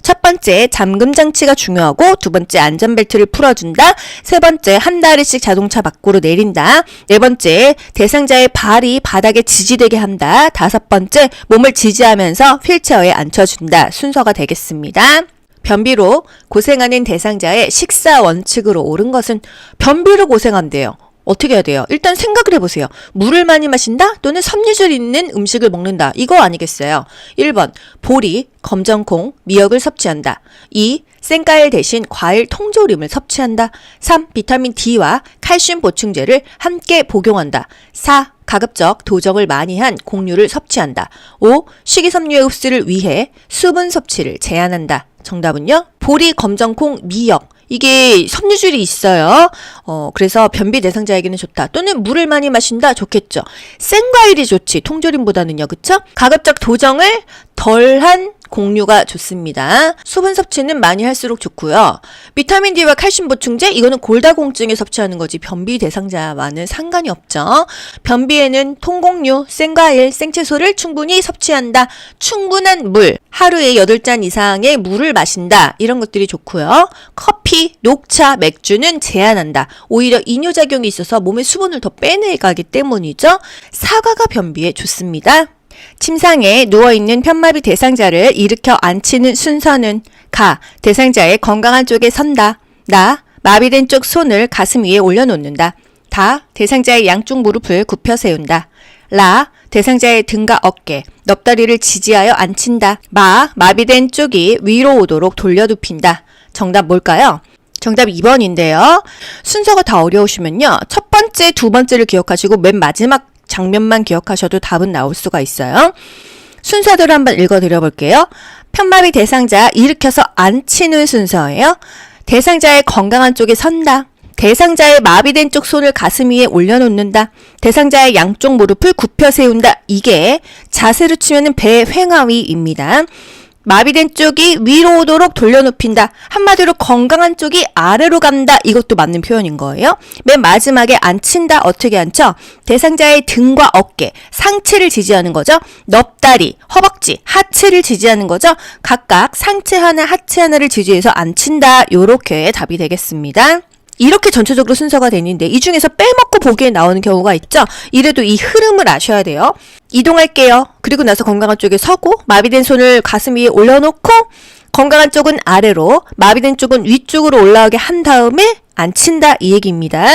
첫 번째, 잠금 장치가 중요하고, 두 번째, 안전벨트를 풀어준다. 세 번째, 한 다리씩 자동차 밖으로 내린다. 네 번째, 대상자의 발이 바닥에 지지되게 한다. 다섯 번째, 몸을 지지하면서 휠체어에 앉혀준다. 순서가 되겠습니다. 변비로 고생하는 대상자의 식사 원칙으로 옳은 것은 변비로 고생한대요. 어떻게 해야 돼요? 일단 생각을 해보세요. 물을 많이 마신다? 또는 섬유질 있는 음식을 먹는다. 이거 아니겠어요? 1번, 보리, 검정콩, 미역을 섭취한다. 2. 생과일 대신 과일 통조림을 섭취한다. 3. 비타민 D와 칼슘 보충제를 함께 복용한다. 4. 가급적 도정을 많이 한 곡류를 섭취한다. 5. 식이섬유의 흡수를 위해 수분 섭취를 제한한다. 정답은요? 보리, 검정콩, 미역. 이게 섬유질이 있어요. 그래서 변비 대상자에게는 좋다. 또는 물을 많이 마신다. 좋겠죠. 생과일이 좋지. 통조림보다는요. 그쵸? 가급적 도정을 덜한 곡류가 좋습니다. 수분 섭취는 많이 할수록 좋고요. 비타민 D와 칼슘 보충제, 이거는 골다공증에 섭취하는 거지 변비 대상자와는 상관이 없죠. 변비에는 통곡류, 생과일, 생채소를 충분히 섭취한다. 충분한 물, 하루에 8잔 이상의 물을 마신다. 이런 것들이 좋고요. 커피, 녹차, 맥주는 제한한다. 오히려 이뇨작용이 있어서 몸에 수분을 더 빼내가기 때문이죠. 사과가 변비에 좋습니다. 침상에 누워있는 편마비 대상자를 일으켜 앉히는 순서는 가. 대상자의 건강한 쪽에 선다. 나. 마비된 쪽 손을 가슴 위에 올려놓는다. 다. 대상자의 양쪽 무릎을 굽혀 세운다. 라. 대상자의 등과 어깨, 넙다리를 지지하여 앉힌다. 마. 마비된 쪽이 위로 오도록 돌려눕힌다. 정답 뭘까요? 정답 2번인데요. 순서가 다 어려우시면요. 첫 번째, 두 번째를 기억하시고 맨 마지막 장면만 기억하셔도 답은 나올 수가 있어요. 순서대로 한번 읽어드려 볼게요. 편마비 대상자 일으켜서 앉히는 순서예요. 대상자의 건강한 쪽에 선다. 대상자의 마비된 쪽 손을 가슴 위에 올려놓는다. 대상자의 양쪽 무릎을 굽혀 세운다. 이게 자세로 치면은 배횡하위입니다. 마비된 쪽이 위로 오도록 돌려눕힌다. 한마디로 건강한 쪽이 아래로 간다. 이것도 맞는 표현인 거예요. 맨 마지막에 앉힌다. 어떻게 앉죠? 대상자의 등과 어깨, 상체를 지지하는 거죠. 넙다리, 허벅지, 하체를 지지하는 거죠. 각각 상체 하나, 하체 하나를 지지해서 앉힌다. 요렇게 답이 되겠습니다. 이렇게 전체적으로 순서가 되는데 이 중에서 빼먹고 보기에 나오는 경우가 있죠. 이래도 이 흐름을 아셔야 돼요. 이동할게요. 그리고 나서 건강한 쪽에 서고 마비된 손을 가슴 위에 올려놓고 건강한 쪽은 아래로 마비된 쪽은 위쪽으로 올라오게 한 다음에 앉힌다 이 얘기입니다.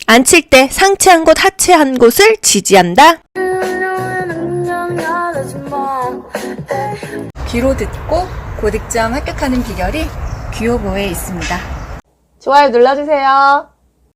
앉힐 때 상체 한 곳, 하체 한 곳을 지지한다. 귀로 듣고 고득점 합격하는 비결이 귀요보에 있습니다. 좋아요 눌러주세요.